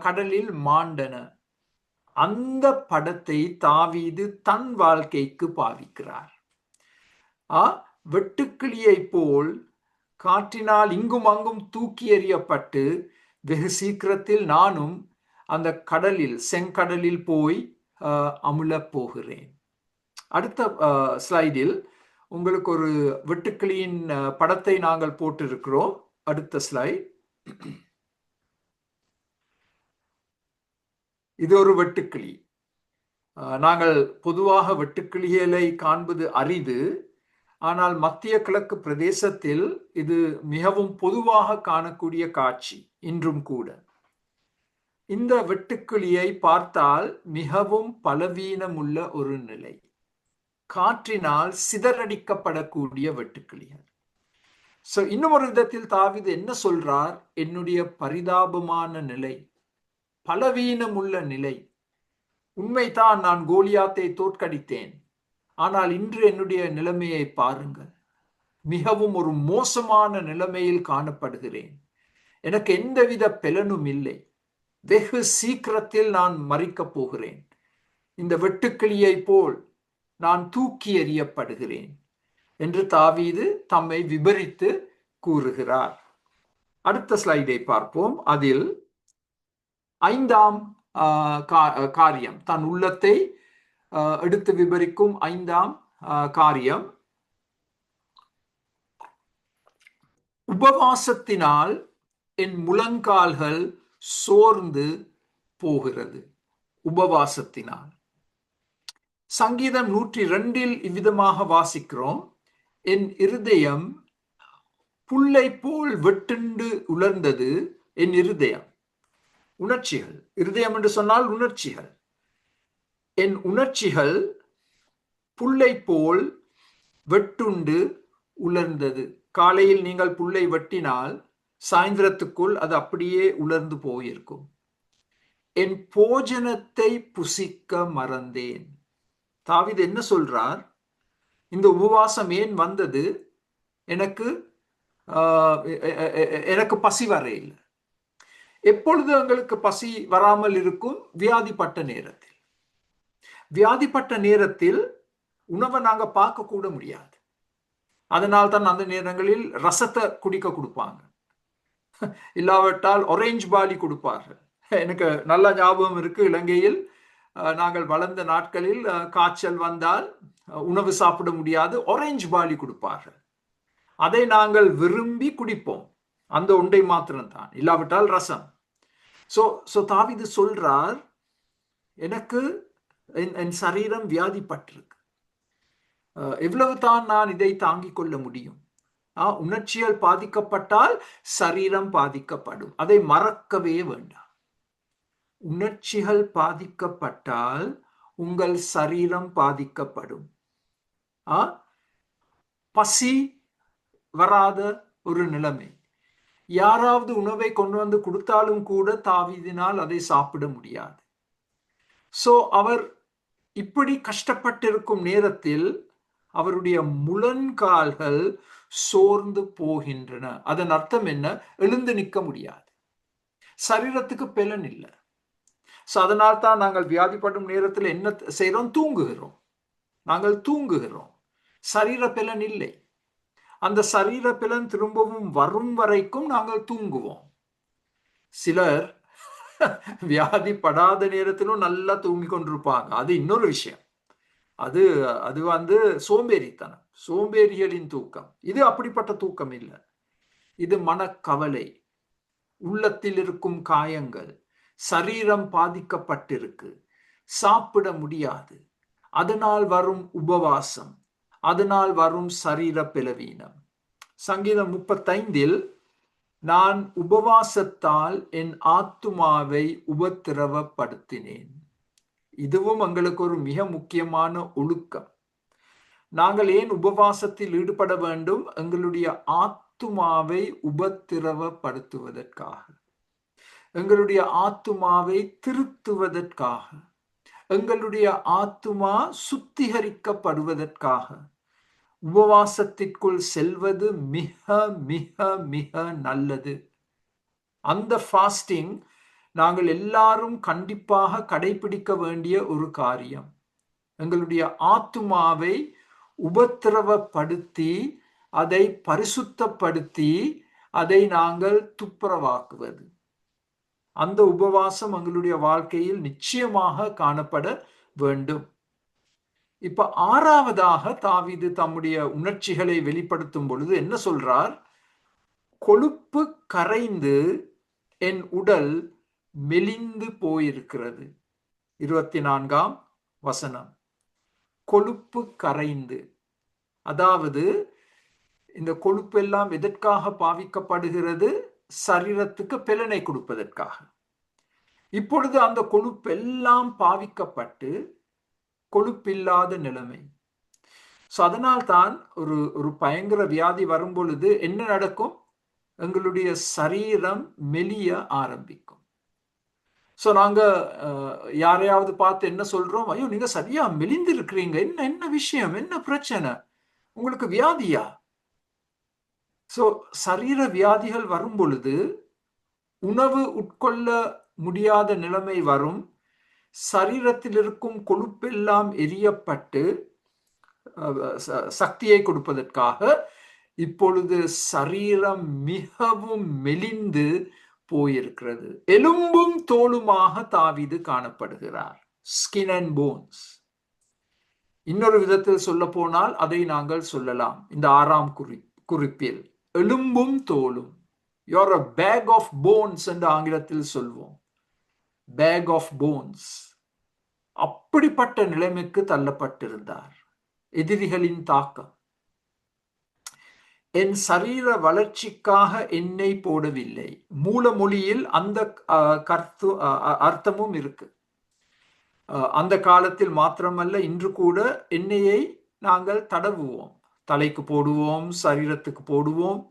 கடலில் மாண்டன. அந்த படத்தை தாவீது தன் வாழ்க்கைக்கு பாவிக்கிறார். வெட்டுக்கிளியை போல் காற்றினால் இங்கும் அங்கும் தூக்கி எறியப்பட்டு வெகு சீக்கிரத்தில் நானும் அந்த கடலில், செங்கடலில் போய் அமுழப் போகிறேன். அடுத்த ஸ்லைடில் உங்களுக்கு ஒரு வெட்டுக்கிளியின் படத்தை நாங்கள் போட்டிருக்கிறோம். அடுத்த ஸ்லைட். இது ஒரு வெட்டுக்கிளி. நாங்கள் பொதுவாக வெட்டுக்கிளிகளை காண்பது அரிது. ஆனால் மத்திய கிழக்கு பிரதேசத்தில் இது மிகவும் பொதுவாக காணக்கூடிய காட்சி இன்றும் கூட. இந்த வெட்டுக்கிளியை பார்த்தால் மிகவும் பலவீனமுள்ள ஒரு நிலை. காற்றினால் சிதறடிக்கப்படக்கூடிய வெட்டுக்கிளிகள். இன்னும் ஒரு விதத்தில் தாவீது என்ன சொல்றார்? என்னுடைய பரிதாபமான நிலை, பலவீனமுள்ள நிலை. உண்மைதான், நான் கோலியாத்தை தோற்கடித்தேன். ஆனால் இன்று என்னுடைய நிலைமையை பாருங்கள். மிகவும் ஒரு மோசமான நிலைமையில் காணப்படுகிறேன். எனக்கு எந்தவித பலனும் இல்லை. வெகு சீக்கிரத்தில் நான் மரிக்கப் போகிறேன். இந்த வெட்டுக்கிளியை போல் நான் தூக்கி எறியப்படுகிறேன் என்று தாவீது தம்மை விபரித்து கூறுகிறார். அடுத்த ஸ்லைடை பார்ப்போம். அதில் 5ஆம் காரியம், தன் உள்ளத்தை எடுத்து விபரிக்கும் 5ஆம் காரியம், உபவாசத்தினால் என் முழங்கால்கள் சோர்ந்து போகிறது. உபவாசத்தினால். சங்கீதம் 102 இவ்விதமாக வாசிக்கிறோம், என் இருதயம் புல்லை போல் வெட்டுண்டு உலர்ந்தது. என் இருதயம், உணர்ச்சிகள். இருதயம் என்று சொன்னால் உணர்ச்சிகள். என் உணர்ச்சிகள் புல்லை போல் வெட்டுண்டு உலர்ந்தது. காலையில் நீங்கள் புல்லை வெட்டினால் சாயந்திரத்துக்குள் அது அப்படியே உலர்ந்து போயிருக்கும். என் போஜனத்தை புசிக்க மறந்தேன். தாவீது என்ன சொல்றார்? இந்த உபவாசம் ஏன் வந்தது? எனக்கு பசி வரையில்லை. எப்பொழுது எங்களுக்கு பசி வராமல் இருக்கும்? வியாதிப்பட்ட நேரத்தில். வியாதிப்பட்ட நேரத்தில் உணவை நாங்க பார்க்க கூட முடியாது. அதனால் தான் அந்த நேரங்களில் ரசத்தை குடிக்க கொடுப்பாங்க, இல்லாவிட்டால் ஒரேஞ்ச் பாலி கொடுப்பார்கள். எனக்கு நல்ல ஞாபகம் இருக்கு, இலங்கையில் நாங்கள் வளர்ந்த நாட்களில் காய்ச்சல் வந்தால் உணவு சாப்பிட முடியாது, ஒரேஞ்ச் பாலி கொடுப்பார்கள். அதை நாங்கள் விரும்பி குடிப்போம். அந்த ஒன்றை மாத்திரம்தான், இல்லாவிட்டால் ரசம். சோ தாவீது சொல்றார், எனக்கு என் சரீரம் வியாதிப்பட்டிருக்கு. எவ்வளவு தான் நான் இதை தாங்கிக் கொள்ள முடியும்? உணர்ச்சிகள் பாதிக்கப்பட்டால் சரீரம் பாதிக்கப்படும். அதை மறக்கவே வேண்டாம். உணர்ச்சிகள் பாதிக்கப்பட்டால் உங்கள் சரீரம் பாதிக்கப்படும். பசி வராத ஒரு நிலைமை. யாராவது உணவை கொண்டு வந்து கொடுத்தாலும் கூட தாவீதினால் அதை சாப்பிட முடியாது. அவர் இப்படி கஷ்டப்பட்டிருக்கும் நேரத்தில் அவருடைய முழங்கால்கள் சோர்ந்து போகின்றன. அதன் அர்த்தம் என்ன? எழுந்து நிற்க முடியாது. சரீரத்துக்கு பலன் இல்லை. ஸோ அதனால் தான் நாங்கள் வியாதிப்படும் நேரத்தில் என்ன செய்கிறோம்? தூங்குகிறோம். நாங்கள் தூங்குகிறோம். சரீர பலன் இல்லை. அந்த சரீர பலன் திரும்பவும் வரும் வரைக்கும் நாங்கள் தூங்குவோம். சிலர் வியாதிப்படாத நேரத்திலும் நல்லா தூங்கி கொண்டிருப்பாங்க. அது இன்னொரு விஷயம். அது அது சோம்பேறித்தனம், சோம்பேறிகளின் தூக்கம். இது அப்படிப்பட்ட தூக்கம் இல்லை. இது மனக்கவலை, உள்ளத்தில் இருக்கும் காயங்கள், சரீரம் பாதிக்கப்பட்டிருக்கு, சாப்பிட முடியாது, அதனால் வரும் உபவாசம், அதனால் வரும் சரீர பலவீனம். சங்கீதம் 35 நான் உபவாசத்தால் என் ஆத்துமாவை உபத்திரவப்படுத்தினேன். இதுவும் எங்களுக்கு ஒரு மிக முக்கியமான ஒழுக்கம். நாங்கள் ஏன் உபவாசத்தில் ஈடுபட வேண்டும்? எங்களுடைய ஆத்துமாவை உபத்திரவப்படுத்துவதற்காக, எங்களுடைய ஆத்துமாவை திருத்துவதற்காக, எங்களுடைய ஆத்துமா சுத்திகரிக்கப்படுவதற்காக உபவாசத்திற்குள் செல்வது மிக மிக மிக நல்லது. அந்த ஃபாஸ்டிங் நாங்கள் எல்லாரும் கண்டிப்பாக கடைபிடிக்க வேண்டிய ஒரு காரியம். எங்களுடைய ஆத்துமாவை உபத்திரவப்படுத்தி, அதை பரிசுத்தப்படுத்தி, அதை நாங்கள் துப்புரவாக்குவது. அந்த உபவாசம் எங்களுடைய வாழ்க்கையில் நிச்சயமாக காணப்பட வேண்டும். இப்ப 6வதாக தாவீது தம்முடைய உணர்ச்சிகளை வெளிப்படுத்தும் பொழுது என்ன சொல்றார்? கொழுப்பு கரைந்து என் உடல் மெலிந்து போயிருக்கிறது. 24ஆம் வசனம். கொழுப்பு கரைந்து, அதாவது இந்த கொழுப்பு எல்லாம் எதற்காக பாவிக்கப்படுகிறது? சரீரத்துக்கு பலனை கொடுப்பதற்காக. இப்பொழுது அந்த கொழுப்பு எல்லாம் பாவிக்கப்பட்டு கொழுப்பில்லாத நிலைமை. அதனால்தான் ஒரு பயங்கர வியாதி வரும் பொழுது என்ன நடக்கும்? எங்களுடைய சரீரம் மெலிய ஆரம்பிக்கும். நாங்க யாரையாவது பார்த்து என்ன சொல்றோம்? ஐயோ, நீங்க சரியா மெலிந்து இருக்கிறீங்க, என்ன விஷயம், என்ன பிரச்சனை, உங்களுக்கு வியாதியா? சரீர வியாதிகள் வரும் பொழுது உணவு உட்கொள்ள முடியாத நிலைமை வரும். சரீரத்தில் இருக்கும் கொழுப்பெல்லாம் எரியப்பட்டு சக்தியை கொடுப்பதற்காக இப்பொழுது சரீரம் மிகவும் மெலிந்து போயிருக்கிறது. எலும்பும் தோலுமாக தாவீது காணப்படுகிறார். Skin and bones. இன்னொரு விதத்தில் சொல்ல போனால் அதை நாங்கள் சொல்லலாம் இந்த 6ஆம் குறிப்பில், எலும்பும் தோலும். You're a bag of bones என்று ஆங்கிலத்தில் சொல்வோம். Bag of bones. அப்படிப்பட்ட நிலைமைக்கு தள்ளப்பட்டிருந்தார். எதிரிகளின் தாக்கம். என் சரீர வளர்ச்சிக்காக என்னை போடவில்லை. மூல மொழியில் அந்த அர்த்தமும் இருக்கு. அந்த காலத்தில் மாத்திரமல்ல, இன்று கூட எண்ணெயை நாங்கள் தடவுவோம், தலைக்கு போடுவோம், சரீரத்துக்கு போடுவோம்.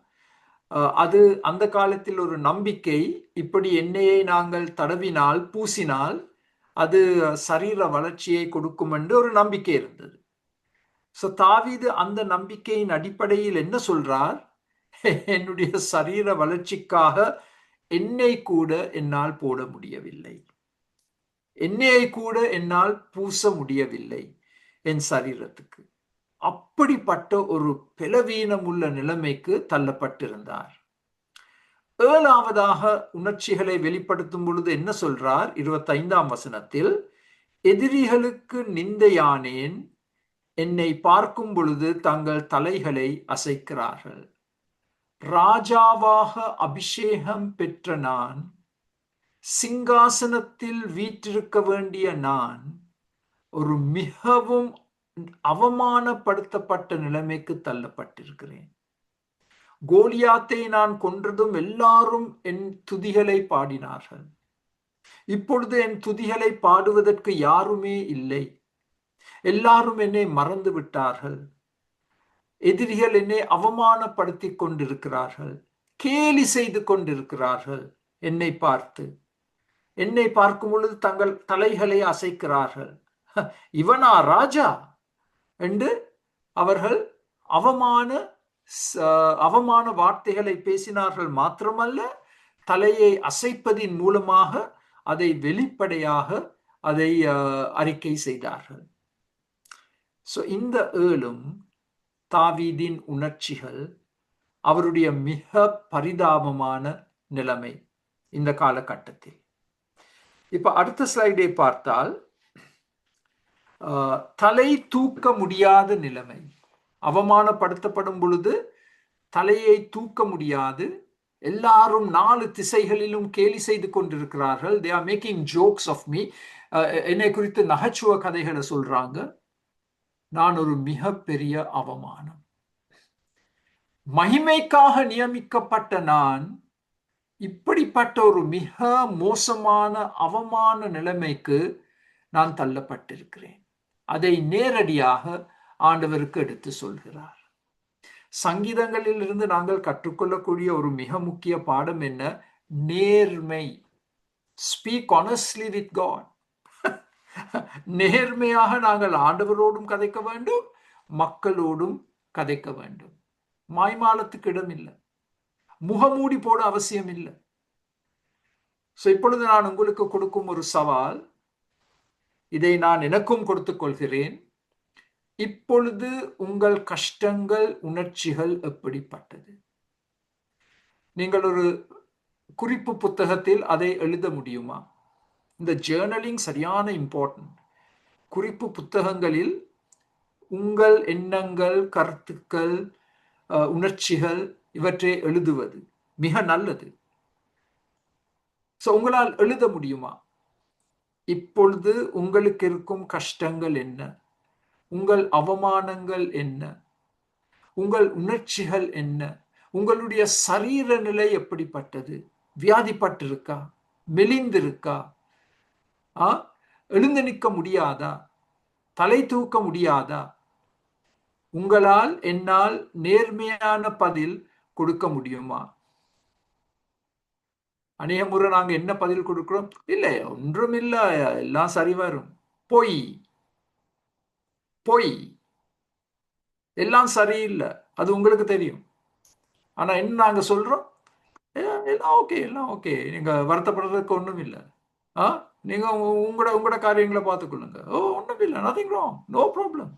அது அந்த காலத்தில் ஒரு நம்பிக்கை. இப்படி எண்ணெயை நாங்கள் தடவினால், பூசினால் அது சரீர வளர்ச்சியை கொடுக்கும் என்று ஒரு நம்பிக்கை இருந்தது. தாவீது அந்த நம்பிக்கையின் அடிப்படையில் என்ன சொல்றார்? என்னுடைய சரீர வளர்ச்சிக்காக எண்ணெய் கூட என்னால் போட முடியவில்லை, எண்ணெயை கூட என்னால் பூச முடியவில்லை என் சரீரத்துக்கு. அப்படிப்பட்ட ஒரு பலவீனம் உள்ள நிலைமைக்கு தள்ளப்பட்டிருந்தார். 7வதாக உணர்ச்சிகளை வெளிப்படுத்தும் பொழுது என்ன சொல்றார்? 25ஆம் வசனத்தில், எதிரிகளுக்கு நிந்தையானேன், என்னை பார்க்கும் பொழுது தங்கள் தலைகளை அசைக்கிறார்கள். ராஜாவாக அபிஷேகம் பெற்ற நான், சிங்காசனத்தில் வீற்றிருக்க வேண்டிய நான், ஒரு மிகவும் அவமானப்படுத்தப்பட்ட நிலைமைக்கு தள்ளப்பட்டிருக்கிறேன். கோலியாத்தை நான் கொன்றதும் எல்லாரும் என் துதிகளை பாடினார்கள். இப்பொழுது என் துதிகளை பாடுவதற்கு யாருமே இல்லை. எல்லாரும் என்னை மறந்து விட்டார்கள். எதிரிகள் என்னை அவமானப்படுத்தி கொண்டிருக்கிறார்கள், கேலி செய்து கொண்டிருக்கிறார்கள். என்னை பார்க்கும் பொழுது தங்கள் தலைகளை அசைக்கிறார்கள். இவனா ராஜா என்று அவர்கள் அவமான வார்த்தைகளை பேசினார்கள். மாத்திரமல்ல, தலையை அசைப்பதின் மூலமாக அதை வெளிப்படையாக அதை அறிக்கை செய்தார்கள். இந்த 7 தாவீதின் உணர்ச்சிகள், அவருடைய மிக பரிதாபமான நிலைமை இந்த காலகட்டத்தில். இப்ப அடுத்த ஸ்லைடை பார்த்தால், தலை தூக்க முடியாத நிலைமை. அவமானப்படுத்தப்படும் பொழுது தலையை தூக்க முடியாது. எல்லாரும் 4 திசைகளிலும் கேலி செய்து கொண்டிருக்கிறார்கள். they are making jokes of me. என்னை குறித்து நகைச்சுவை கதைகளை சொல்றாங்க. நான் ஒரு மிகப்பெரிய அவமானம். மகிமைக்காக நியமிக்கப்பட்ட நான் இப்படிப்பட்ட ஒரு மிக மோசமான அவமான நிலைமைக்கு நான் தள்ளப்பட்டிருக்கிறேன். அதை நேரடியாக ஆண்டவருக்கு எடுத்து சொல்கிறார். சங்கீதங்களில் இருந்து நாங்கள் கற்றுக்கொள்ளக்கூடிய ஒரு மிக முக்கிய பாடம் என்ன? நேர்மை. Speak honestly with God. நேர்மையாக நாங்கள் ஆண்டவரோடும் கதைக்க வேண்டும், மக்களோடும் கதைக்க வேண்டும். மாய்மாலத்துக்கு இடம் இல்லை, முகமூடி போட அவசியம் இல்லை. இப்பொழுது நான் உங்களுக்கு கொடுக்கும் ஒரு சவால், இதை நான் எனக்கும் கொடுத்துக் கொள்கிறேன். இப்பொழுது உங்கள் கஷ்டங்கள், உணர்ச்சிகள் எப்படிப்பட்டது? நீங்கள் ஒரு குறிப்பு புத்தகத்தில் அதை எழுத முடியுமா? இந்த ஜேர்னலிங் சரியான இம்பார்ட்டன்ட். குறிப்பு புத்தகங்களில் உங்கள் எண்ணங்கள், கருத்துக்கள், உணர்ச்சிகள் இவற்றை எழுதுவது மிக நல்லது. உங்களால் எழுத முடியுமா? இப்பொழுது உங்களுக்கு இருக்கும் கஷ்டங்கள் என்ன? உங்கள் அவமானங்கள் என்ன? உங்கள் உணர்ச்சிகள் என்ன? உங்களுடைய சரீர நிலை எப்படிப்பட்டது? வியாதிப்பட்டிருக்கா? மெலிந்திருக்கா? எழுந்து நிற்க முடியாதா? தலை தூக்க முடியாதா? உங்களால், என்னால் நேர்மையான பதில் கொடுக்க முடியுமா? அநேக முறை நாங்க என்ன பதில் கொடுக்கிறோம்? இல்லை, ஒன்றும் இல்லை, எல்லாம் சரி வரும். பொய், பொய், எல்லாம் சரியில்லை, அது உங்களுக்கு தெரியும். ஆனா என்ன நாங்க சொல்றோம்? எல்லாம் ஓகே, எல்லாம் ஓகே, நீங்க வருத்தப்படுறதுக்கு ஒண்ணும் இல்லை. நீங்க உங்களோட காரியங்களை பார்த்துக்கொள்ளுங்க. ஒண்ணும் இல்லை, நதிங் ராங், நோ ப்ராப்ளம்.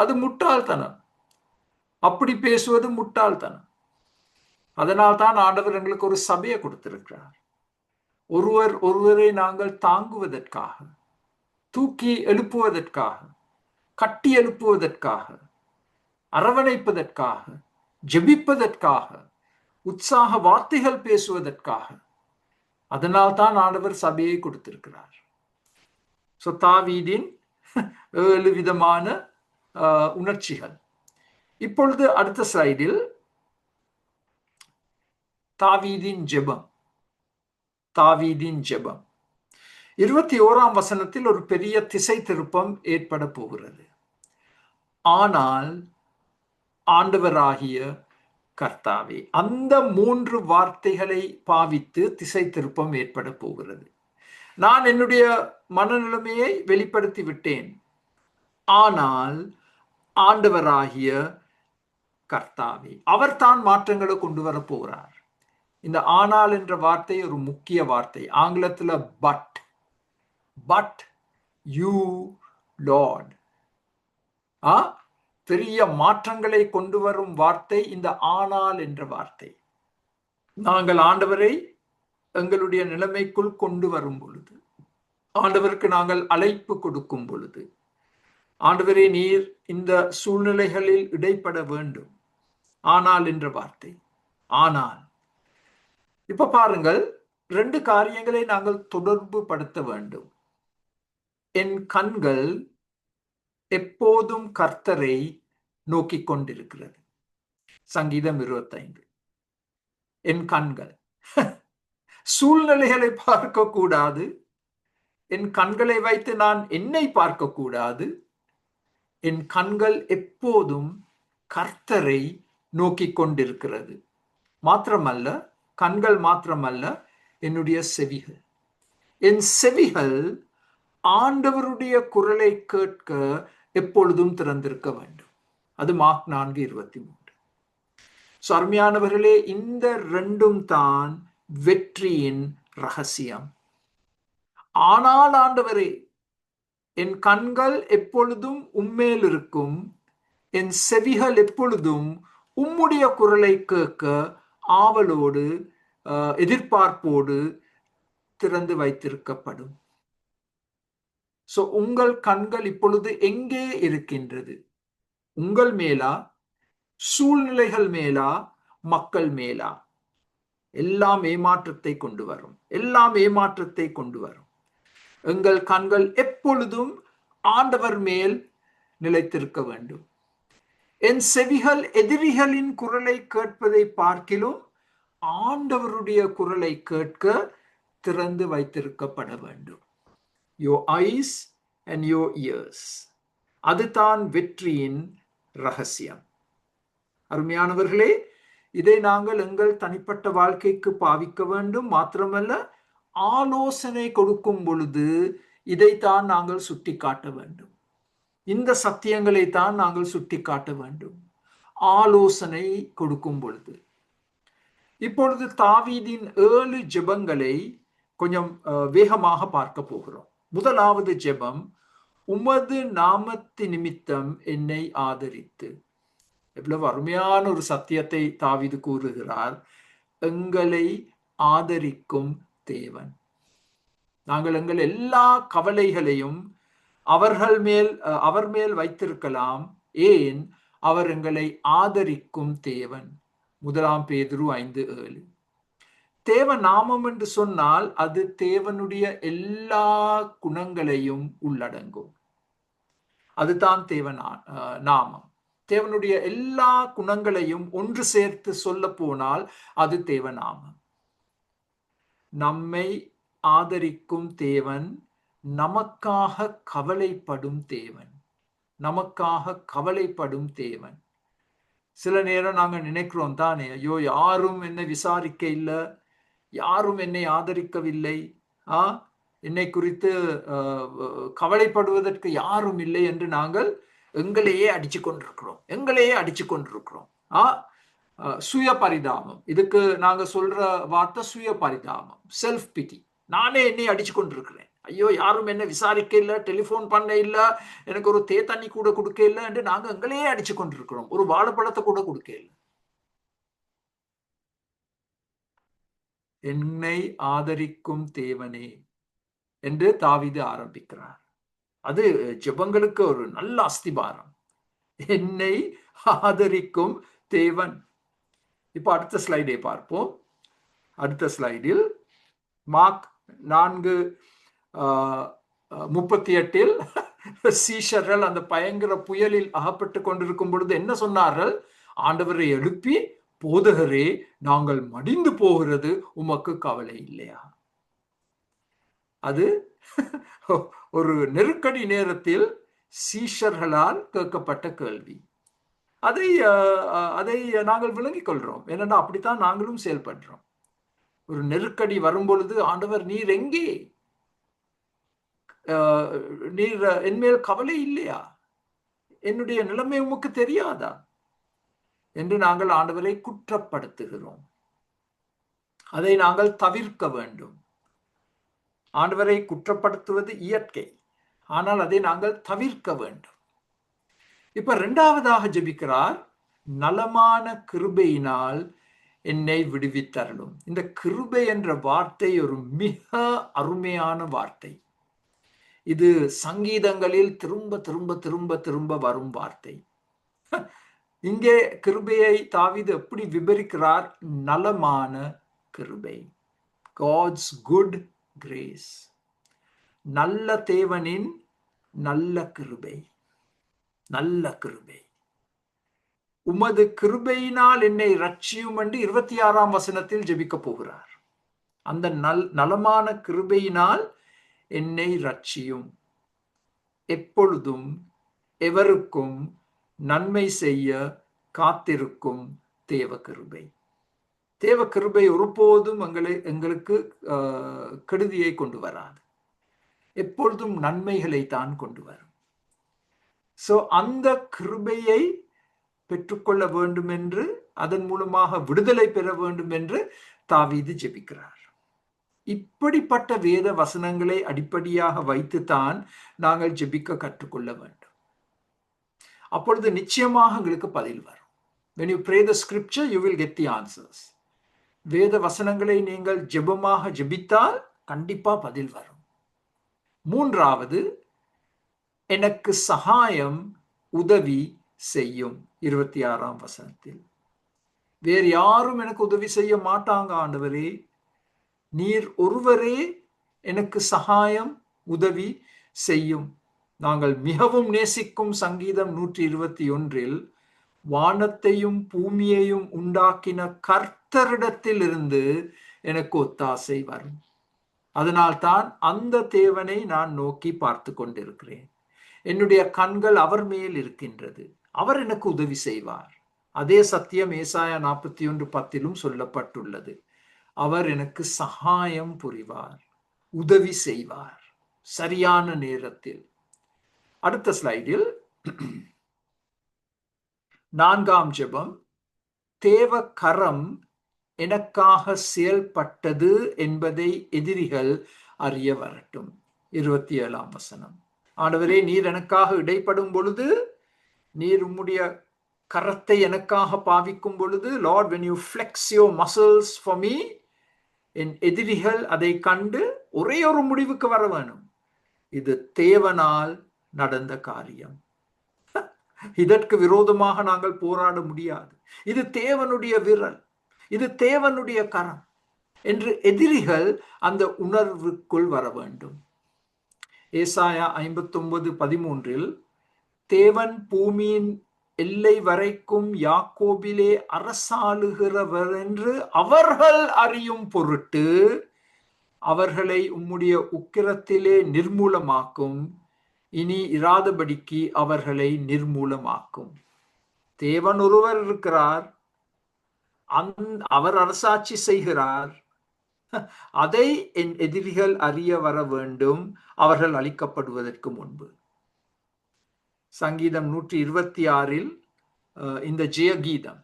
அது முட்டாள்தனம். அப்படி பேசுவது முட்டாள்தனம். அதனால் தான் ஆண்டவர் எங்களுக்கு ஒரு சபையை கொடுத்திருக்கிறார். ஒருவரை நாங்கள் தாங்குவதற்காக, தூக்கி எழுப்புவதற்காக, கட்டி எழுப்புவதற்காக, அரவணைப்பதற்காக, ஜெபிப்பதற்காக, உற்சாக வார்த்தைகள் பேசுவதற்காக. அதனால் தான் ஆண்டவர் சபையை கொடுத்திருக்கிறார். தாவீதின் 7 விதமான உணர்ச்சிகள். இப்பொழுது அடுத்த ஸ்லைடில் தாவீதின் ஜெபம். தாவீதின் ஜெபம் 21ஆம் வசனத்தில் ஒரு பெரிய திசை திருப்பம் ஏற்பட போகிறது. ஆனால் ஆண்டவராகிய கர்த்தாவே, அந்த 3 வார்த்தைகளை பாவித்து திசை திருப்பம் ஏற்பட போகிறது. நான் என்னுடைய மனநிலைமையை வெளிப்படுத்தி விட்டேன். ஆனால் ஆண்டவராகிய கர்த்தாவே, அவர் தான் மாற்றங்களை கொண்டு வர போகிறார். இந்த ஆனால் என்ற வார்த்தை ஒரு முக்கிய வார்த்தை. ஆங்கிலத்தில் பட் யூ லார்ட். பெரிய மாற்றங்களை கொண்டு வரும் வார்த்தை இந்த ஆனால் என்ற வார்த்தை. நாங்கள் ஆண்டவரை எங்களுடைய நிலைமைக்குள் கொண்டு வரும் பொழுது, ஆண்டவருக்கு நாங்கள் அழைப்பு கொடுக்கும் பொழுது, ஆண்டவரே நீர் இந்த சூழ்நிலைகளில் இடைப்பட வேண்டும். ஆனால் என்ற வார்த்தை. ஆனால் இப்ப பாருங்கள், 2 காரியங்களை நாங்கள் தொடர்பு படுத்த வேண்டும். என் கண்கள் எப்போதும் கர்த்தரை நோக்கி கொண்டிருக்கிறது. சங்கீதம் 25. என் கண்கள் சூழ்நிலைகளை பார்க்க கூடாது. என் கண்களை வைத்து நான் என்னை பார்க்க கூடாது. என் கண்கள் எப்போதும் கர்த்தரை நோக்கி கொண்டிருக்கிறது. மாத்திரமல்ல, கண்கள் மாத்திரமல்ல, என்னுடைய செவிகள், என் செவிகள் ஆண்டவருடைய குரலை கேட்க எப்பொழுதும் திறந்திருக்க வேண்டும். அது மார்க் 4:23. அருமையானவர்களே, இந்த ரெண்டும் தான் வெற்றியின் ரகசியம். ஆனால் ஆண்டவரே, என் கண்கள் எப்பொழுதும் உம்மேல் இருக்கும், என் செவிகள் எப்பொழுதும் உம்முடைய குரலை கேட்க ஆவலோடு எதிர்பார்ப்போடு திறந்து வைத்திருக்கப்படும். உங்கள் கண்கள் இப்பொழுது எங்கே இருக்கின்றது? உங்கள் மேலா, சூழ்நிலைகள் மேலா, மக்கள் மேலா? எல்லாம் ஏமாற்றத்தை கொண்டு வரும், எல்லாம் ஏமாற்றத்தை கொண்டு வரும். எங்கள் கண்கள் எப்பொழுதும் ஆண்டவர் மேல் நிலைத்திருக்க வேண்டும். என் செவிகள் எதிரிகளின் குரலை கேட்பதை பார்க்கிலும் ஆண்டவருடைய குரலை கேட்க திறந்து வைத்திருக்கப்பட வேண்டும். Your eyes and your ears. அதுதான் வெற்றியின் ரகசியம். அருமையானவர்களே, இதை நாங்கள் எங்கள் தனிப்பட்ட வாழ்க்கைக்கு பாவிக்க வேண்டும். மாத்திரமல்ல, ஆலோசனை கொடுக்கும் பொழுது இதைத்தான் நாங்கள் சுட்டி காட்ட வேண்டும். இந்த சத்தியங்களை தான் நாங்கள் சுட்டி காட்ட வேண்டும் ஆலோசனை கொடுக்கும் பொழுது. இப்பொழுது தாவீதின் 7 ஜெபங்களை கொஞ்சம் வேகமாக பார்க்க போகிறோம். முதலாவது ஜெபம், உமது நாமத்து நிமித்தம் என்னை ஆதரித்து. எவ்வளவு அருமையான ஒரு சத்தியத்தை தாவீது கூறுகிறார். எங்களை ஆதரிக்கும் தேவன். நாங்கள் எங்கள் எல்லா கவலைகளையும் அவர் மேல் வைத்திருக்கலாம். ஏன்? அவர் எங்களை ஆதரிக்கும் தேவன். 1 பேதுரு 5:7. தேவ நாமம் என்று சொன்னால் அது தேவனுடைய எல்லா குணங்களையும் உள்ளடங்கும். அதுதான் தேவ நாமம். தேவனுடைய எல்லா குணங்களையும் ஒன்று சேர்த்து சொல்ல போனால் அது தேவநாமம். நம்மை ஆதரிக்கும் தேவன், நமக்காக கவலைப்படும் தேவன், நமக்காக கவலைப்படும் தேவன். சில நேரம் நாங்கள் நினைக்கிறோம் தானே, ஐயோ யாரும் என்னை விசாரிக்க இல்லை, யாரும் என்னை ஆதரிக்கவில்லை, என்னை குறித்து கவலைப்படுவதற்கு யாரும் இல்லை என்று நாங்கள் எங்களையே அடிச்சு கொண்டிருக்கிறோம். சுய பரிதாபம். இதுக்கு நாங்க சொல்ற வார்த்தை சுய பரிதாபம், செல்ஃப் பிட்டி. நானே என்னை அடிச்சு கொண்டிருக்கிறேன். ஐயோ யாரும் என்ன விசாரிக்க இல்லை, டெலிஃபோன் பண்ண இல்லை, எனக்கு ஒரு தண்ணி கூட கொடுக்க இல்லை என்று நாங்க எங்களையே அடிச்சு கொண்டிருக்கிறோம். ஒரு வாழைப்பழத்தை கூட கொடுக்க இல்லை. என்னை ஆதரிக்கும் தேவனே என்று தாவீது ஆரம்பிக்கிறார். அது ஜெபங்களுக்கு ஒரு நல்ல அஸ்திபாரம். என்னை ஆதரிக்கும் தேவன். இப்ப அடுத்த ஸ்லைடை பார்ப்போம். அடுத்த ஸ்லைடில் மார்க் 4:38 சீஷர்கள் அந்த பயங்கர புயலில் அகப்பட்டு கொண்டிருக்கும் பொழுது என்ன சொன்னார்கள்? ஆண்டவரை எழுப்பி, போதகரே, நாங்கள் மடிந்து போகிறது உமக்கு கவலை இல்லையா? அது ஒரு நெருக்கடி நேரத்தில் சீஷர்களால் கேட்கப்பட்ட கேள்வி. அதை நாங்கள் விளங்கிக் கொள்றோம். ஏன்னா அப்படித்தான் நாங்களும் செயல்படுறோம். ஒரு நெருக்கடி வரும் பொழுது, ஆண்டவர் நீர் எங்கே? நீர் என்மேல் கவலை இல்லையா? என்னுடைய நிலைமை உமக்கு தெரியாதா என்று நாங்கள் ஆண்டவரை குற்றப்படுத்துகிறோம். அதை நாங்கள் தவிர்க்க வேண்டும். ஆண்டவரை குற்றப்படுத்துவது இயற்கை, ஆனால் அதை நாங்கள் தவிர்க்க வேண்டும். இப்ப 2வதாக ஜெபிக்கிறார், நலமான கிருபையினால் என்னை விடுவித்தருளும். இந்த கிருபை என்ற வார்த்தை ஒரு மிக அருமையான வார்த்தை. இது சங்கீதங்களில் திரும்ப திரும்ப திரும்ப திரும்ப வரும் வார்த்தை. இங்கே கிருபையை தாவீது எப்படி விவரிக்கிறார்? நலமான கிருபை, God's good grace. நல்ல தேவனின் நல்ல கிருபை, நல்ல கிருபை. உமது கிருபையினால் என்னை ரட்சியும் என்று 26ஆம் வசனத்தில் ஜெபிக்க போகிறார். அந்த நலமான கிருபையினால் என்னை ரட்சியும். எப்பொழுதும் எவருக்கும் நன்மை செய்ய காத்திருக்கும் தேவ கிருபை. தேவ கிருபை ஒருபோதும் எங்களுக்கு கெடுதியை கொண்டு வராது. எப்பொழுதும் நன்மைகளை தான் கொண்டு வரும். அந்த கிருபையை பெற்றுக்கொள்ள வேண்டும் என்று, அதன் மூலமாக விடுதலை பெற வேண்டும் என்று தாவீது ஜெபிக்கிறார். இப்படிப்பட்ட வேத வசனங்களை அடிப்படையாக வைத்துத்தான் நாங்கள் ஜெபிக்க கற்றுக்கொள்ள வேண்டும். அப்பொழுது நிச்சயமாக உங்களுக்கு பதில் வரும். When you pray the scripture, you will get the answers. வேத வசனங்களை நீங்கள் ஜெபமாக ஜெபித்தால் கண்டிப்பா பதில் வரும். மூன்றாவது, எனக்கு சகாயம் உதவி செய்யும். 26ஆம் வசனத்தில், வேறு யாரும் எனக்கு உதவி செய்ய மாட்டாங்க ஆண்டவரே, நீர் ஒருவரே எனக்கு சகாயம் உதவி செய்யும். நாங்கள் மிகவும் நேசிக்கும் சங்கீதம் 121 வானத்தையும் பூமியையும் உண்டாக்கின கர்த்தரிடத்தில் இருந்து எனக்கு ஒத்தாசை வரும். அதனால்தான் அந்த தேவனை நான் நோக்கி பார்த்து கொண்டிருக்கிறேன். என்னுடைய கண்கள் அவர் மேல் இருக்கின்றது. அவர் எனக்கு உதவி செய்வார். அதே சத்தியம் ஏசாயா 41:10 சொல்லப்பட்டுள்ளது. அவர் எனக்கு சகாயம் புரிவார், உதவி செய்வார் சரியான நேரத்தில். அடுத்த ஸ்லைடில் 4ஆம் ஜெபம், தேவ கரம் எனக்காக செயல்பட்டது என்பதை எதிரிகள் அறிய வரட்டும். 27ஆம் வசனம், ஆண்டவரே நீர் எனக்காக இடைப்படும் பொழுது, நீர் உம்முடைய கரத்தை எனக்காக பாவிக்கும் பொழுது, Lord, when you flex your muscles for me, என் எதிரிகள் அதை கண்டு ஒரே ஒரு முடிவுக்கு வர வேணும், இது தேவனால் நடந்த காரியம், இதற்கு விரோதமாக நாங்கள் போராட முடியாது, இது தேவனுடைய விரல், இது தேவனுடைய கரம் என்று எதிரிகள் அந்த உணர்வுக்குள் வர வேண்டும். ஏசாயா 59:13 தேவன் பூமியின் எல்லை வரைக்கும் யாக்கோபிலே அரசாளுகிறவர் என்று அவர்கள் அறியும் பொருட்டு அவர்களை உம்முடைய உக்கிரத்திலே நிர்மூலமாக்கும், இனி இராதபடிக்கு அவர்களை நிர்மூலமாக்கும். தேவன் ஒருவர் இருக்கிறார், அவர் அரசாட்சி செய்கிறார். அதை என் எதிரிகள் அறிய வர வேண்டும், அவர்கள் அழிக்கப்படுவதற்கு முன்பு. சங்கீதம் 126 இந்த ஜெயகீதம்,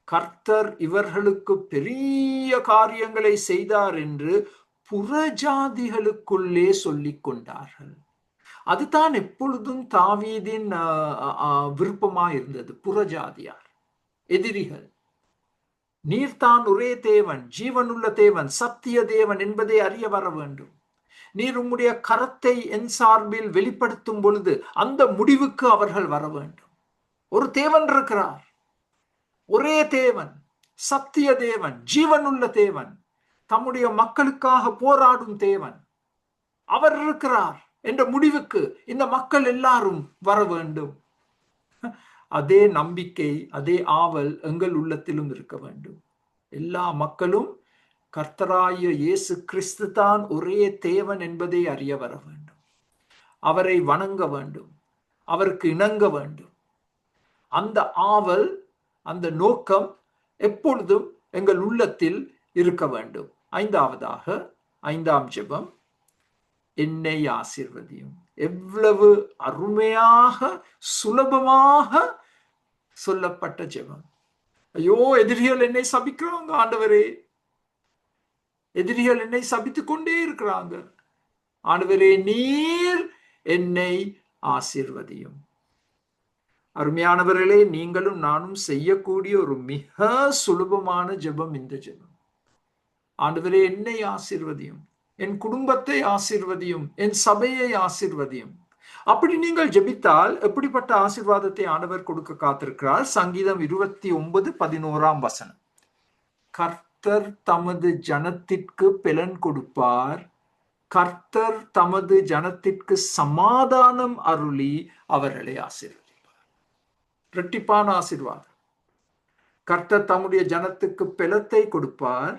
கர்த்தர் இவர்களுக்கு பெரிய காரியங்களை செய்தார் என்று புறஜாதிகளுக்குள்ளே சொல்லிக் கொண்டார்கள். அதுதான் எப்பொழுதும் தாவீதின் விருப்பமாய் இருந்தது. புறஜாதியார், எதிரிகள், நீர்தான் ஒரே தேவன், ஜீவனுள்ள தேவன், சத்திய தேவன் என்பதை அறிய வர வேண்டும். நீர் உம்முடைய கரத்தை என் சார்பில் வெளிப்படுத்தும் பொழுது அந்த முடிவுக்கு அவர்கள் வர வேண்டும். ஒரு தேவன் இருக்கிறார், ஒரே தேவன், சத்திய தேவன், ஜீவனுள்ள தேவன், தம்முடைய மக்களுக்காக போராடும் தேவன், அவர் இருக்கிறார் என்ற முடிவுக்கு இந்த மக்கள் எல்லாரும் வர வேண்டும். அதே நம்பிக்கை, அதே ஆவல் எங்கள் உள்ளத்திலும் இருக்க வேண்டும். எல்லா மக்களும் கர்த்தராகிய இயேசு கிறிஸ்து தான் ஒரே தேவன் என்பதை அறிய வர வேண்டும். அவரை வணங்க வேண்டும், அவருக்கு இணங்க வேண்டும். அந்த ஆவல், அந்த நோக்கம் எப்பொழுதும் எங்கள் உள்ளத்தில் இருக்க வேண்டும். ஐந்தாவதாக 5ஆம் ஜெபம், என்னை ஆசீர்வதியும். எவ்வளவு அருமையாக சுலபமாக சொல்லப்பட்ட ஜெபம். ஐயோ, எதிரிகள் என்னை சபிக்கிறாங்க ஆண்டவரே, எதிரிகள் என்னை சபித்துக் கொண்டே இருக்கிறாங்க. ஆண்டவரே நீர் என்னை ஆசீர்வதியும். அருமையானவர்களே, நீங்களும் நானும் செய்யக்கூடிய ஒரு மிக சுலபமான ஜெபம் இந்த ஜெபம். ஆண்டவரே என்னை ஆசீர்வதியும், என் குடும்பத்தை ஆசீர்வதியும், என் சபையை ஆசீர்வதியும். அப்படி நீங்கள் ஜெபித்தால் எப்படிப்பட்ட ஆசீர்வாதத்தை ஆண்டவர் கொடுக்க காத்திருக்கிறார்? சங்கீதம் 29:11 வசனம், கர்த்தர் தமது ஜனத்திற்கு பெலன் கொடுப்பார், கர்த்தர் தமது ஜனத்திற்கு சமாதானம் அருளி அவர்களை ஆசீர்வதிப்பார். இரட்டிப்பான ஆசீர்வாதம். கர்த்தர் தம்முடைய ஜனத்துக்கு பெலத்தை கொடுப்பார்,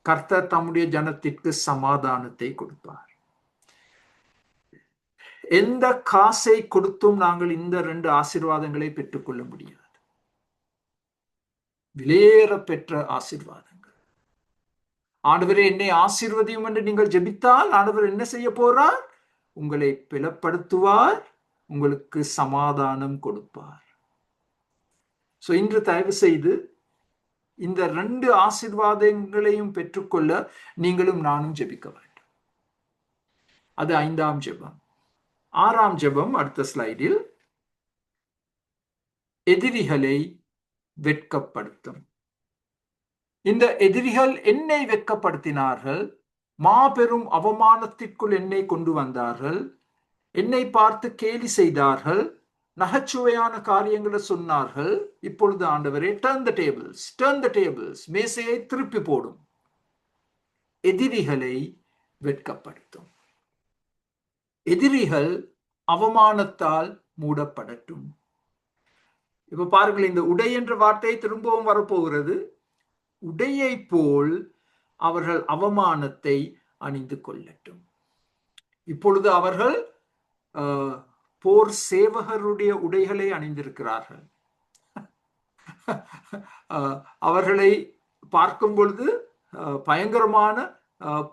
கர்த்தர் தம்முடைய ஜனத்திற்கு சமாதானத்தை கொடுப்பார். எந்த காசை கொடுத்தும் நாங்கள் இந்த 2 ஆசீர்வாதங்களை பெற்றுக்கொள்ள முடியாது. விலையேற பெற்ற ஆசீர்வாதங்கள். ஆண்டவரே என்னை ஆசீர்வதியும் என்று நீங்கள் ஜெபித்தால் ஆண்டவர் என்ன செய்ய போறார்? உங்களை பலப்படுத்துவார், உங்களுக்கு சமாதானம் கொடுப்பார். இன்று தயவு செய்து இந்த 2 ஆசீர்வாதங்களையும் பெற்றுக்கொள்ள நீங்களும் நானும் ஜெபிக்க வேண்டும். அது 5ஆம் ஜெபம். 6ஆம் ஜெபம் அடுத்த ஸ்லைடில். எதிரிகளை வெட்கப்படுத்தும். இந்த எதிரிகள் என்னை வெட்கப்படுத்தினார்கள், மாபெரும் அவமானத்திற்குள் என்னை கொண்டு வந்தார்கள், என்னை பார்த்து கேலி செய்தார்கள், நகைச்சுவையான காரியங்களை சொன்னார்கள். இப்பொழுது ஆண்டவரே, டர்ன் த டேபிள்ஸ், மேசையை திருப்பி போடும். எதிரிகளை வெட்கப்படுத்தும். எதிரிகள் அவமானத்தால் மூடப்படட்டும். இப்ப பாருங்கள், இந்த உடை என்ற வார்த்தை திரும்பவும் வரப்போகிறது. உடையை போல் அவர்கள் அவமானத்தை அணிந்து கொள்ளட்டும். இப்பொழுது அவர்கள் போர் சேவகருடைய உடைகளை அணிந்திருக்கிறார்கள். அவர்களை பார்க்கும் பொழுது பயங்கரமான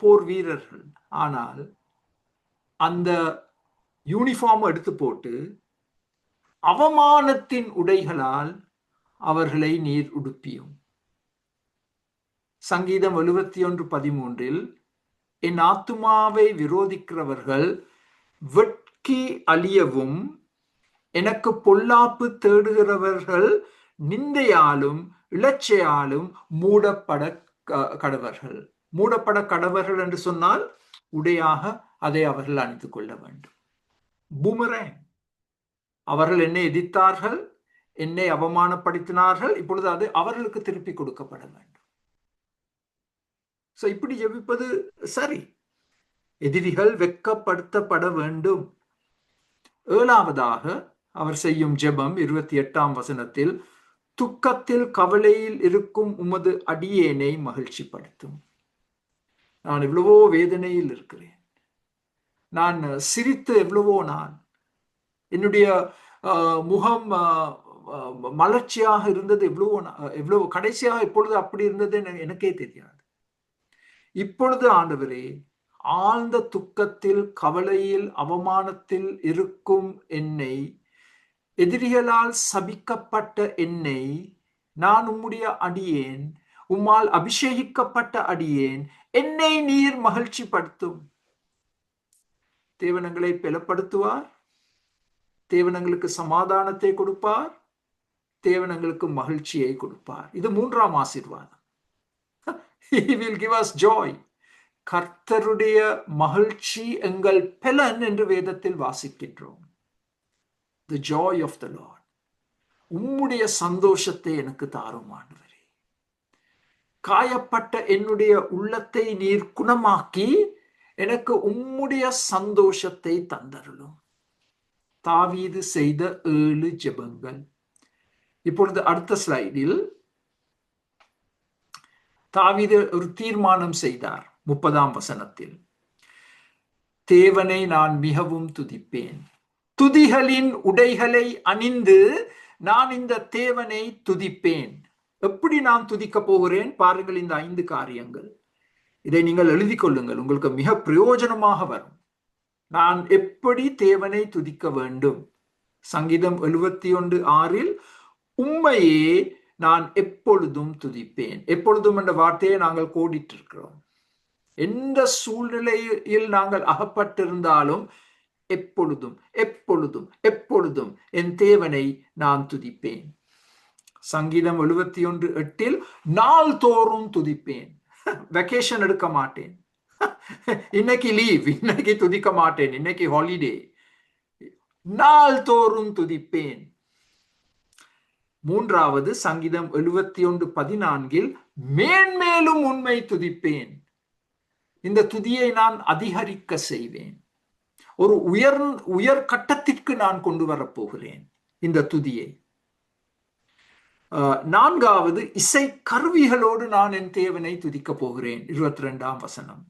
போர் வீரர்கள். ஆனால் அந்த யூனிஃபார்ம் எடுத்து போட்டு அவமானத்தின் உடைகளால் அவர்களை நீர் உடுப்பியும். சங்கீதம் 71:13 என் ஆத்துமாவை விரோதிக்கிறவர்கள் வெட்கி அழியவும், எனக்கு பொல்லாப்பு தேடுகிறவர்கள் நிந்தையாலும் இலச்சையாலும் மூடப்பட கடவர்கள். மூடப்பட கடவர்கள் என்று சொன்னால் உடையாக அதை அவர்கள் அணிந்து கொள்ள வேண்டும். பூமரேங். அவர்கள் என்னை எதிர்த்தார்கள், என்னை அவமானப்படுத்தினார்கள், இப்பொழுது அது அவர்களுக்கு திருப்பி கொடுக்கப்பட வேண்டும். இப்படி ஜெபிப்பது சரி. எதிரிகள் வெட்கப்படுத்தப்பட வேண்டும். 7ஆவதாக அவர் செய்யும் ஜெபம் 28ஆம் வசனத்தில், துக்கத்தில் கவலையில் இருக்கும் உமது அடியேனை மகிழ்ச்சிப்படுத்தும். நான் எவ்வளவோ வேதனையில் இருக்கிறேன். நான் சிரித்து எவ்வளவோ நாள், என்னுடைய முகம் மலர்ச்சியாக இருந்தது எவ்வளவோ கடைசியாக இப்பொழுது அப்படி இருந்தது எனக்கே தெரியாது. இப்பொழுது ஆண்டவரே, ஆழ்ந்த துக்கத்தில் கவலையில் அவமானத்தில் இருக்கும் என்னை, எதிரிகளால் சபிக்கப்பட்ட என்னை, நான் உம்முடைய அடியேன், உம்மால் அபிஷேகிக்கப்பட்ட அடியேன், என்னை நீர் மகிழ்ச்சி படுத்தும். தேவனங்களை பலப்படுத்துவார், தேவனங்களுக்கு சமாதானத்தை கொடுப்பார், தேவனங்களுக்கு மகிழ்ச்சியை கொடுப்பார். இது 3ஆம் ஆசீர்வாதம். He will give us joy. கர்த்தருடைய மகிழ்ச்சி எங்கள் பலன் என்று வேதத்தில் வாசிக்கின்றோம். The joy of the Lord. உம்முடைய சந்தோஷத்தை எனக்கு தாரும் ஆண்டவரே. காயப்பட்ட என்னுடைய உள்ளத்தை நீர் குணமாக்கி எனக்கு உம்முடைய சந்தோஷத்தை தந்தருளும். தாவீது செய்த 7 ஜெபங்கள். இப்பொழுது அடுத்த ஸ்லைடில் தாவீது ஒரு தீர்மானம் செய்தார். 30ஆம் வசனத்தில், தேவனை நான் மிகவும் துதிப்பேன், துதிகளின் உடைகளை அணிந்து நான் இந்த தேவனை துதிப்பேன். எப்படி நான் துதிக்க போகிறேன் பாருங்கள். இந்த 5 காரியங்கள், இதை நீங்கள் எழுதி கொள்ளுங்கள், உங்களுக்கு மிக பிரயோஜனமாக வரும். நான் எப்படி தேவனை துதிக்க வேண்டும்? சங்கீதம் 71:6 உம்மையே நான் எப்பொழுதும் துதிப்பேன். எப்பொழுதும் என்ற வார்த்தையை நாங்கள் கோடிட்டு இருக்கிறோம். எந்த சூழ்நிலையில் நாங்கள் அகப்பட்டிருந்தாலும் எப்பொழுதும் எப்பொழுதும் எப்பொழுதும் என் தேவனை நான் துதிப்பேன். சங்கீதம் 71:8 நாள்தோறும் துதிப்பேன். வெக்கேஷன் எடுக்க மாட்டேன், இன்னைக்கு லீவ், இன்னைக்கு துதிக்க மாட்டேன், இன்னைக்கு ஹாலிடே, நாள்தோறும் துதிப்பேன். 3வது சங்கீதம் 71:14 மேன்மேலும் உண்மை துதிப்பேன். இந்த துதியை நான் அதிகரிக்க செய்வேன். ஒரு உயர் கட்டத்திற்கு நான் கொண்டு வரப்போகிறேன் இந்த துதியை. 4வது இசை கருவிகளோடு நான் என் தேவனை துதிக்க போகிறேன். 22ஆம் வசனம்.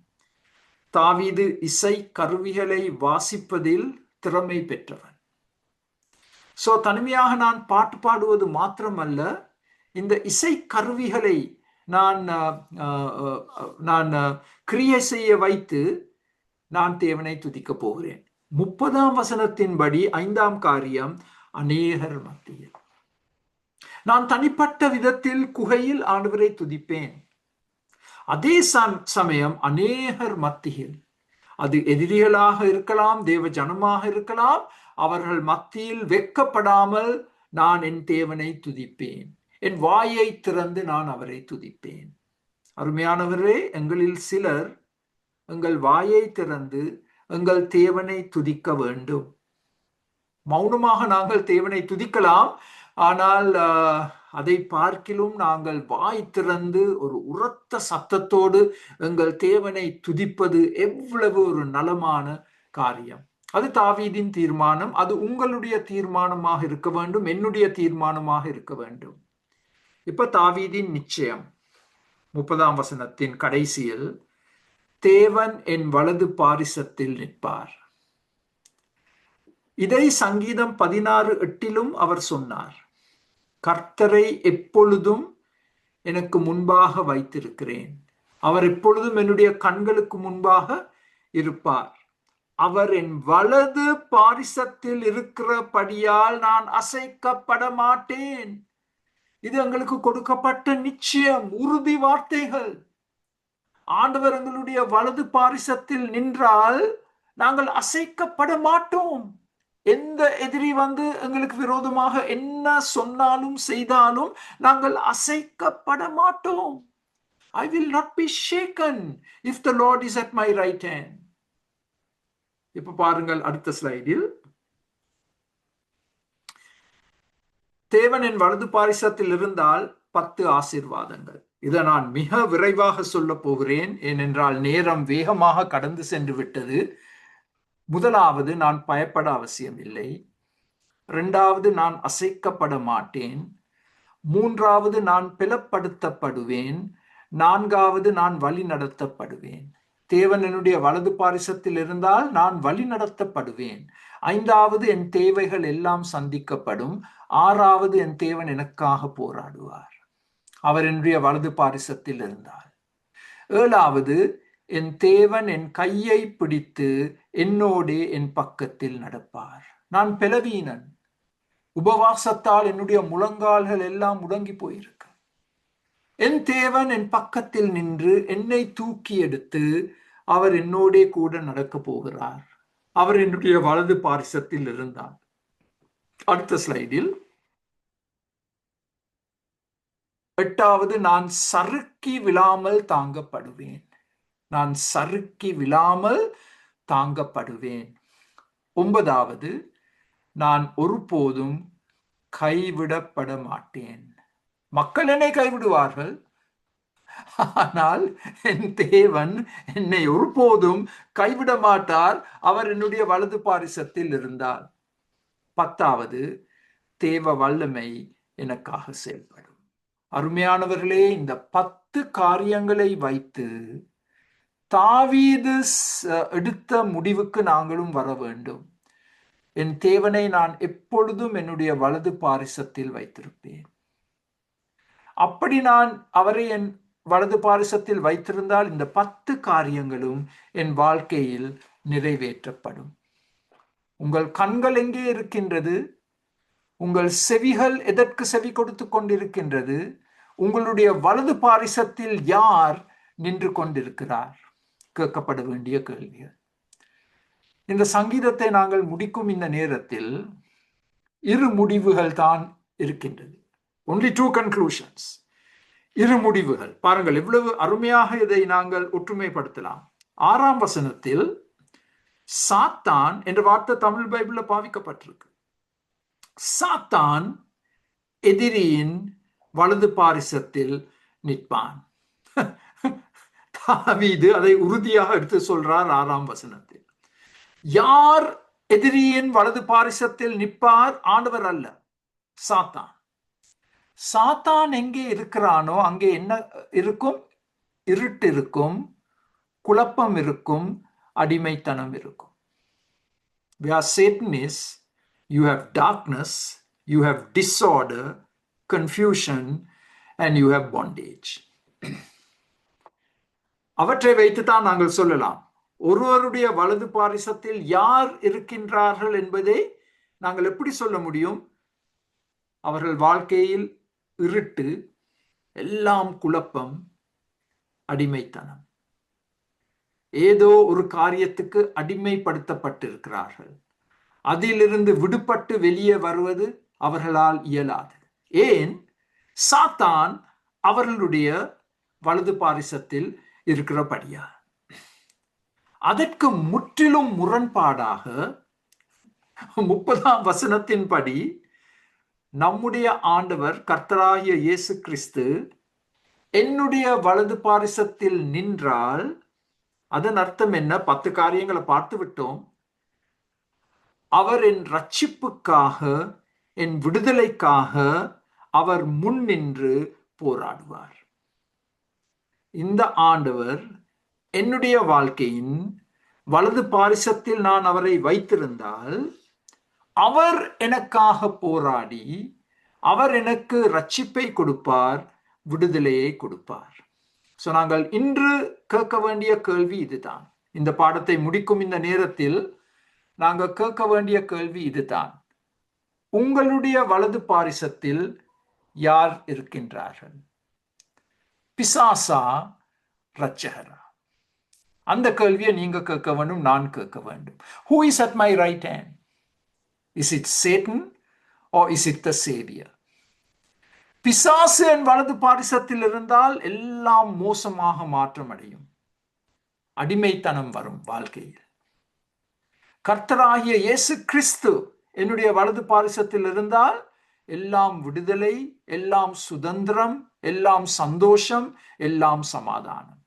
தாவீது இசை கருவிகளை வாசிப்பதில் திறமை பெற்றவன். தனிமையாக நான் பாட்டு பாடுவது மாத்திரமல்ல, இந்த இசை கருவிகளை நான் கிரியை செய்ய வைத்து நான் தேவனை துதிக்க போகிறேன். 30ஆம் வசனத்தின்படி 5ஆம் காரியம், அநேகர் மத்தியில். நான் தனிப்பட்ட விதத்தில் குகையில் ஆண்டவரை துதிப்பேன். அதே சமயம் அநேகர் மத்தியில், அது எதிரிகளாக இருக்கலாம், தேவ ஜனமாக இருக்கலாம், அவர்கள் மத்தியில் வெட்கப்படாமல் நான் என் தேவனை துதிப்பேன். என் வாயை திறந்து நான் அவரை துதிப்பேன். அருமையானவரே, எங்களில் சிலர் எங்கள் வாயை திறந்து எங்கள் தேவனை துதிக்க வேண்டும். மௌனமாக நாங்கள் தேவனை துதிக்கலாம், ஆனால் அதை பார்க்கிலும் நாங்கள் வாய் திறந்து ஒரு உரத்த சத்தத்தோடு எங்கள் தேவனை துதிப்பது எவ்வளவு ஒரு நலமான காரியம். அது தாவீதின் தீர்மானம். அது உங்களுடைய தீர்மானமாக இருக்க வேண்டும், என்னுடைய தீர்மானமாக இருக்க வேண்டும். இப்ப தாவீதின் நிச்சயம் 30ஆம் வசனத்தின் கடைசியில், தேவன் என் வலது பாரிசத்தில் நிற்பார். இதை சங்கீதம் 16:8 அவர் சொன்னார். கர்த்தரை எப்பொழுதும் எனக்கு முன்பாக வைத்திருக்கிறேன், அவர் எப்பொழுதும் என்னுடைய கண்களுக்கு முன்பாக இருப்பார். அவர் என் வலது பாரிசத்தில் இருக்கிறபடியால் நான் அசைக்கப்பட மாட்டேன். இது எங்களுக்கு கொடுக்கப்பட்ட நிச்சயம், உறுதி வார்த்தைகள். ஆண்டவர் எங்களுடைய வலது பாரிசத்தில் நின்றால் நாங்கள் அசைக்கப்பட மாட்டோம். எந்த எதிரி வந்து எங்களுக்கு விரோதமாக என்ன சொன்னாலும் செய்தாலும் நாங்கள் அசைக்கப்பட மாட்டோம். I will not be shaken if the Lord is at my right hand. இப்ப பாருங்கள் அடுத்த ஸ்லைடில், தேவன் என் வலது பாரிசத்தில் இருந்தால் 10 ஆசீர்வாதங்கள். இதை நான் மிக விரைவாக சொல்ல போகிறேன், ஏனென்றால் நேரம் வேகமாக கடந்து சென்று விட்டது. முதலாவது, நான் பயப்பட அவசியம் இல்லை. இரண்டாவது, நான் அசைக்கப்பட மாட்டேன். மூன்றாவது, நான் பிளப்படுத்தப்படுவேன். நான்காவது, நான் வழி நடத்தப்படுவேன். தேவன் என்னுடைய வலது பாரிசத்தில் இருந்தால் நான் வழி நடத்தப்படுவேன். ஐந்தாவது, என் தேவைகள் எல்லாம் சந்திக்கப்படும். ஆறாவது, என் தேவன் எனக்காக போராடுவார், அவர் என்னுடைய வலது பாரிசத்தில் இருந்தால். ஏழாவது, என் தேவன் என் கையை பிடித்து என்னோடே என் பக்கத்தில் நடப்பார். நான் பலவீனன், உபவாசத்தால் என்னுடைய முழங்கால்கள் எல்லாம் முடங்கி போயிருக்கு. என் தேவன் என் பக்கத்தில் நின்று என்னை தூக்கி எடுத்து அவர் என்னோடே கூட நடக்க போகிறார். அவர் என்னுடைய வலது பாரிசத்தில் இருந்தார். அடுத்த ஸ்லைடில், எட்டாவது, நான் சறுக்கி விழாமல் தாங்கப்படுவேன். நான் சறுக்கி விழாமல் தாங்கப்படுவேன். ஒன்பதாவது, நான் ஒருபோதும் கைவிடப்பட மாட்டேன். மக்கள் என்னை கைவிடுவார்கள், ஆனால் என் தேவன் என்னை ஒருபோதும் கைவிட மாட்டார், அவர் என்னுடைய வலது பாரிசத்தில் இருந்தார். பத்தாவது, தேவ வல்லமை எனக்காக செயல்படும். அருமையானவர்களே, இந்த 10 காரியங்களை வைத்து தாவீது எடுத்த முடிவுக்கு நாங்களும் வர வேண்டும். என் தேவனை நான் எப்பொழுதும் என்னுடைய வலது பாரிசத்தில் வைத்திருப்பேன். அப்படி நான் அவரை என் வலது பாரிசத்தில் வைத்திருந்தால் இந்த 10 காரியங்களும் என் வாழ்க்கையில் நிறைவேற்றப்படும். உங்கள் கண்கள் எங்கே இருக்கின்றது? உங்கள் செவிகள் எதற்கு செவி கொடுத்து கொண்டிருக்கின்றது? உங்களுடைய வலது பாரிசத்தில் யார் நின்று கொண்டிருக்கிறார்? கேட்கப்பட வேண்டிய கேள்விகள். இந்த சங்கீதத்தை நாங்கள் முடிக்கும் இந்த நேரத்தில் 2 முடிவுகள் தான் இருக்கின்றது. only 2 conclusions. 2 முடிவுகள். பாருங்கள் எவ்வளவு அருமையாக இதை நாங்கள் ஒற்றுமைப்படுத்தலாம். 6ஆம் வசனத்தில் சாத்தான் என்ற வார்த்தை தமிழ் பைபிள்ல பாவிக்கப்பட்டிருக்கு. சாத்தான் எதிரியின் வலது பாரிசத்தில் நிற்பான். தாவீது அதை உறுதியாக எடுத்து சொல்றார் 6ஆம் வசனத்தில். யார் எதிரியின் வலது பாரிசத்தில் நிற்பார்? ஆண்டவர் அல்ல, சாத்தான். சாத்தான் எங்கே இருக்கிறானோ அங்கே என்ன இருக்கும்? இருட்டு இருக்கும், குழப்பம் இருக்கும், அடிமைத்தனம் இருக்கும். Where Satan is, you have darkness, you have disorder, confusion, and you have bondage. அவற்றை வைத்துத்தான் நாங்கள் சொல்லலாம் ஒருவருடைய வலது பாரிசத்தில் யார் இருக்கின்றார்கள் என்பதை நாங்கள் எப்படி சொல்ல முடியும்? அவர்கள் வாழ்க்கையில் இருட்டு, எல்லாம் குழப்பம், அடிமைத்தனம். ஏதோ ஒரு காரியத்துக்கு அடிமைப்படுத்தப்பட்டிருக்கிறார்கள். அதிலிருந்து விடுபட்டு வெளியே வருவது அவர்களால் இயலாது. ஏன்? சாத்தான் அவர்களுடைய வலது பாரிசத்தில் இருக்கிறபடியா. அதற்கு முற்றிலும் முரண்பாடாக 30ஆம் வசனத்தின்படி நம்முடைய ஆண்டவர் கர்த்தராகிய இயேசு கிறிஸ்து என்னுடைய வலது பாரிசத்தில் நின்றால் அதன் அர்த்தம் என்ன? 10 காரியங்களை பார்த்து விட்டோம். அவர் என் ரட்சிப்புக்காக, என் விடுதலைக்காக அவர் முன் நின்று போராடுவார். இந்த ஆண்டவர் என்னுடைய வாழ்க்கையின் வலது பாரிசத்தில் நான் அவரை வைத்திருந்தால் அவர் எனக்காக போராடி அவர் எனக்கு ரட்சிப்பை கொடுப்பார், விடுதலையை கொடுப்பார். சோ நாங்கள் இன்று கேட்க வேண்டிய கேள்வி இதுதான். இந்த பாடத்தை முடிக்கும் இந்த நேரத்தில் நாங்கள் கேட்க வேண்டிய கேள்வி இதுதான். உங்களுடைய வலது பாரிசத்தில் யார் இருக்கின்றார்கள்? பிசாசா, இரட்சகரா? அந்த கேள்வியை நீங்க கேட்க வேண்டும், நான் கேட்க வேண்டும். Who is at my right hand? Is it Satan or is it the Savior? பிசாசு என் வலது பாரிசத்தில் இருந்தால் எல்லாம் மோசமாக மாற்றம் அடையும், அடிமைத்தனம் வரும் வாழ்க்கையில். கர்த்தராகிய இயேசு கிறிஸ்து என்னுடைய வலது பாரிசத்தில் இருந்தால் எல்லாம் விடுதலை, எல்லாம் சுதந்திரம், எல்லாம் சந்தோஷம், எல்லாம் சமாதானம்.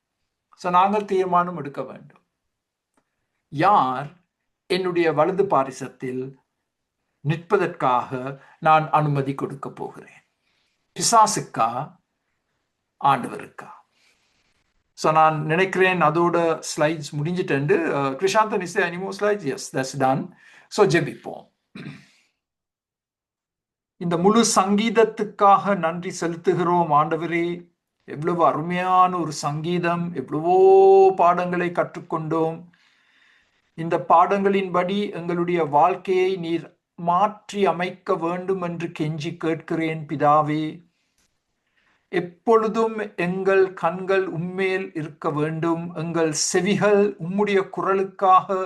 நாங்கள் தீர்மானம் எடுக்க வேண்டும். யார் என்னுடைய வலது பாரிசத்தில் நிற்பதற்காக நான் அனுமதி கொடுக்க போகிறேன்? பிசாசுக்கா, ஆண்டவருக்கா? நான் நினைக்கிறேன் அதோட ஸ்லைட்ஸ் முடிஞ்சிட்டு. Krishanthan, is there any more slides? Yes, that's done. ஜெபிப்போம். இந்த முழு சங்கீதத்துக்காக நன்றி செலுத்துகிறோம் ஆண்டவரே. எவ்வளவு அருமையான ஒரு சங்கீதம், எவ்வளவோ பாடங்களை கற்றுக்கொண்டோம். இந்த பாடங்களின்படி எங்களுடைய வாழ்க்கையை நீர் மாற்றி அமைக்க வேண்டும் என்று கெஞ்சி கேட்கிறேன் பிதாவே. எப்பொழுதும் எங்கள் கண்கள் உம்மேல் இருக்க வேண்டும், எங்கள் செவிகள் உம்முடைய குரலுக்காக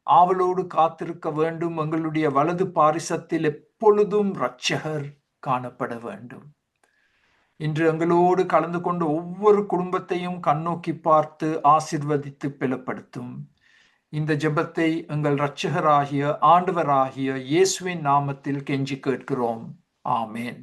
ஆவலோடு காத்திருக்க வேண்டும். எங்களுடைய வலது பாரிசத்தில் எப்பொழுதும் இரட்சகர் காணப்பட வேண்டும். இன்று எங்களோடு கலந்து கொண்டு ஒவ்வொரு குடும்பத்தையும் கண்ணோக்கி பார்த்து ஆசீர்வதித்து பலப்படுத்தும். இந்த ஜெபத்தை எங்கள் இரட்சகராகிய ஆண்டவராகிய இயேசுவின் நாமத்தில் கெஞ்சி கேட்கிறோம். ஆமேன்.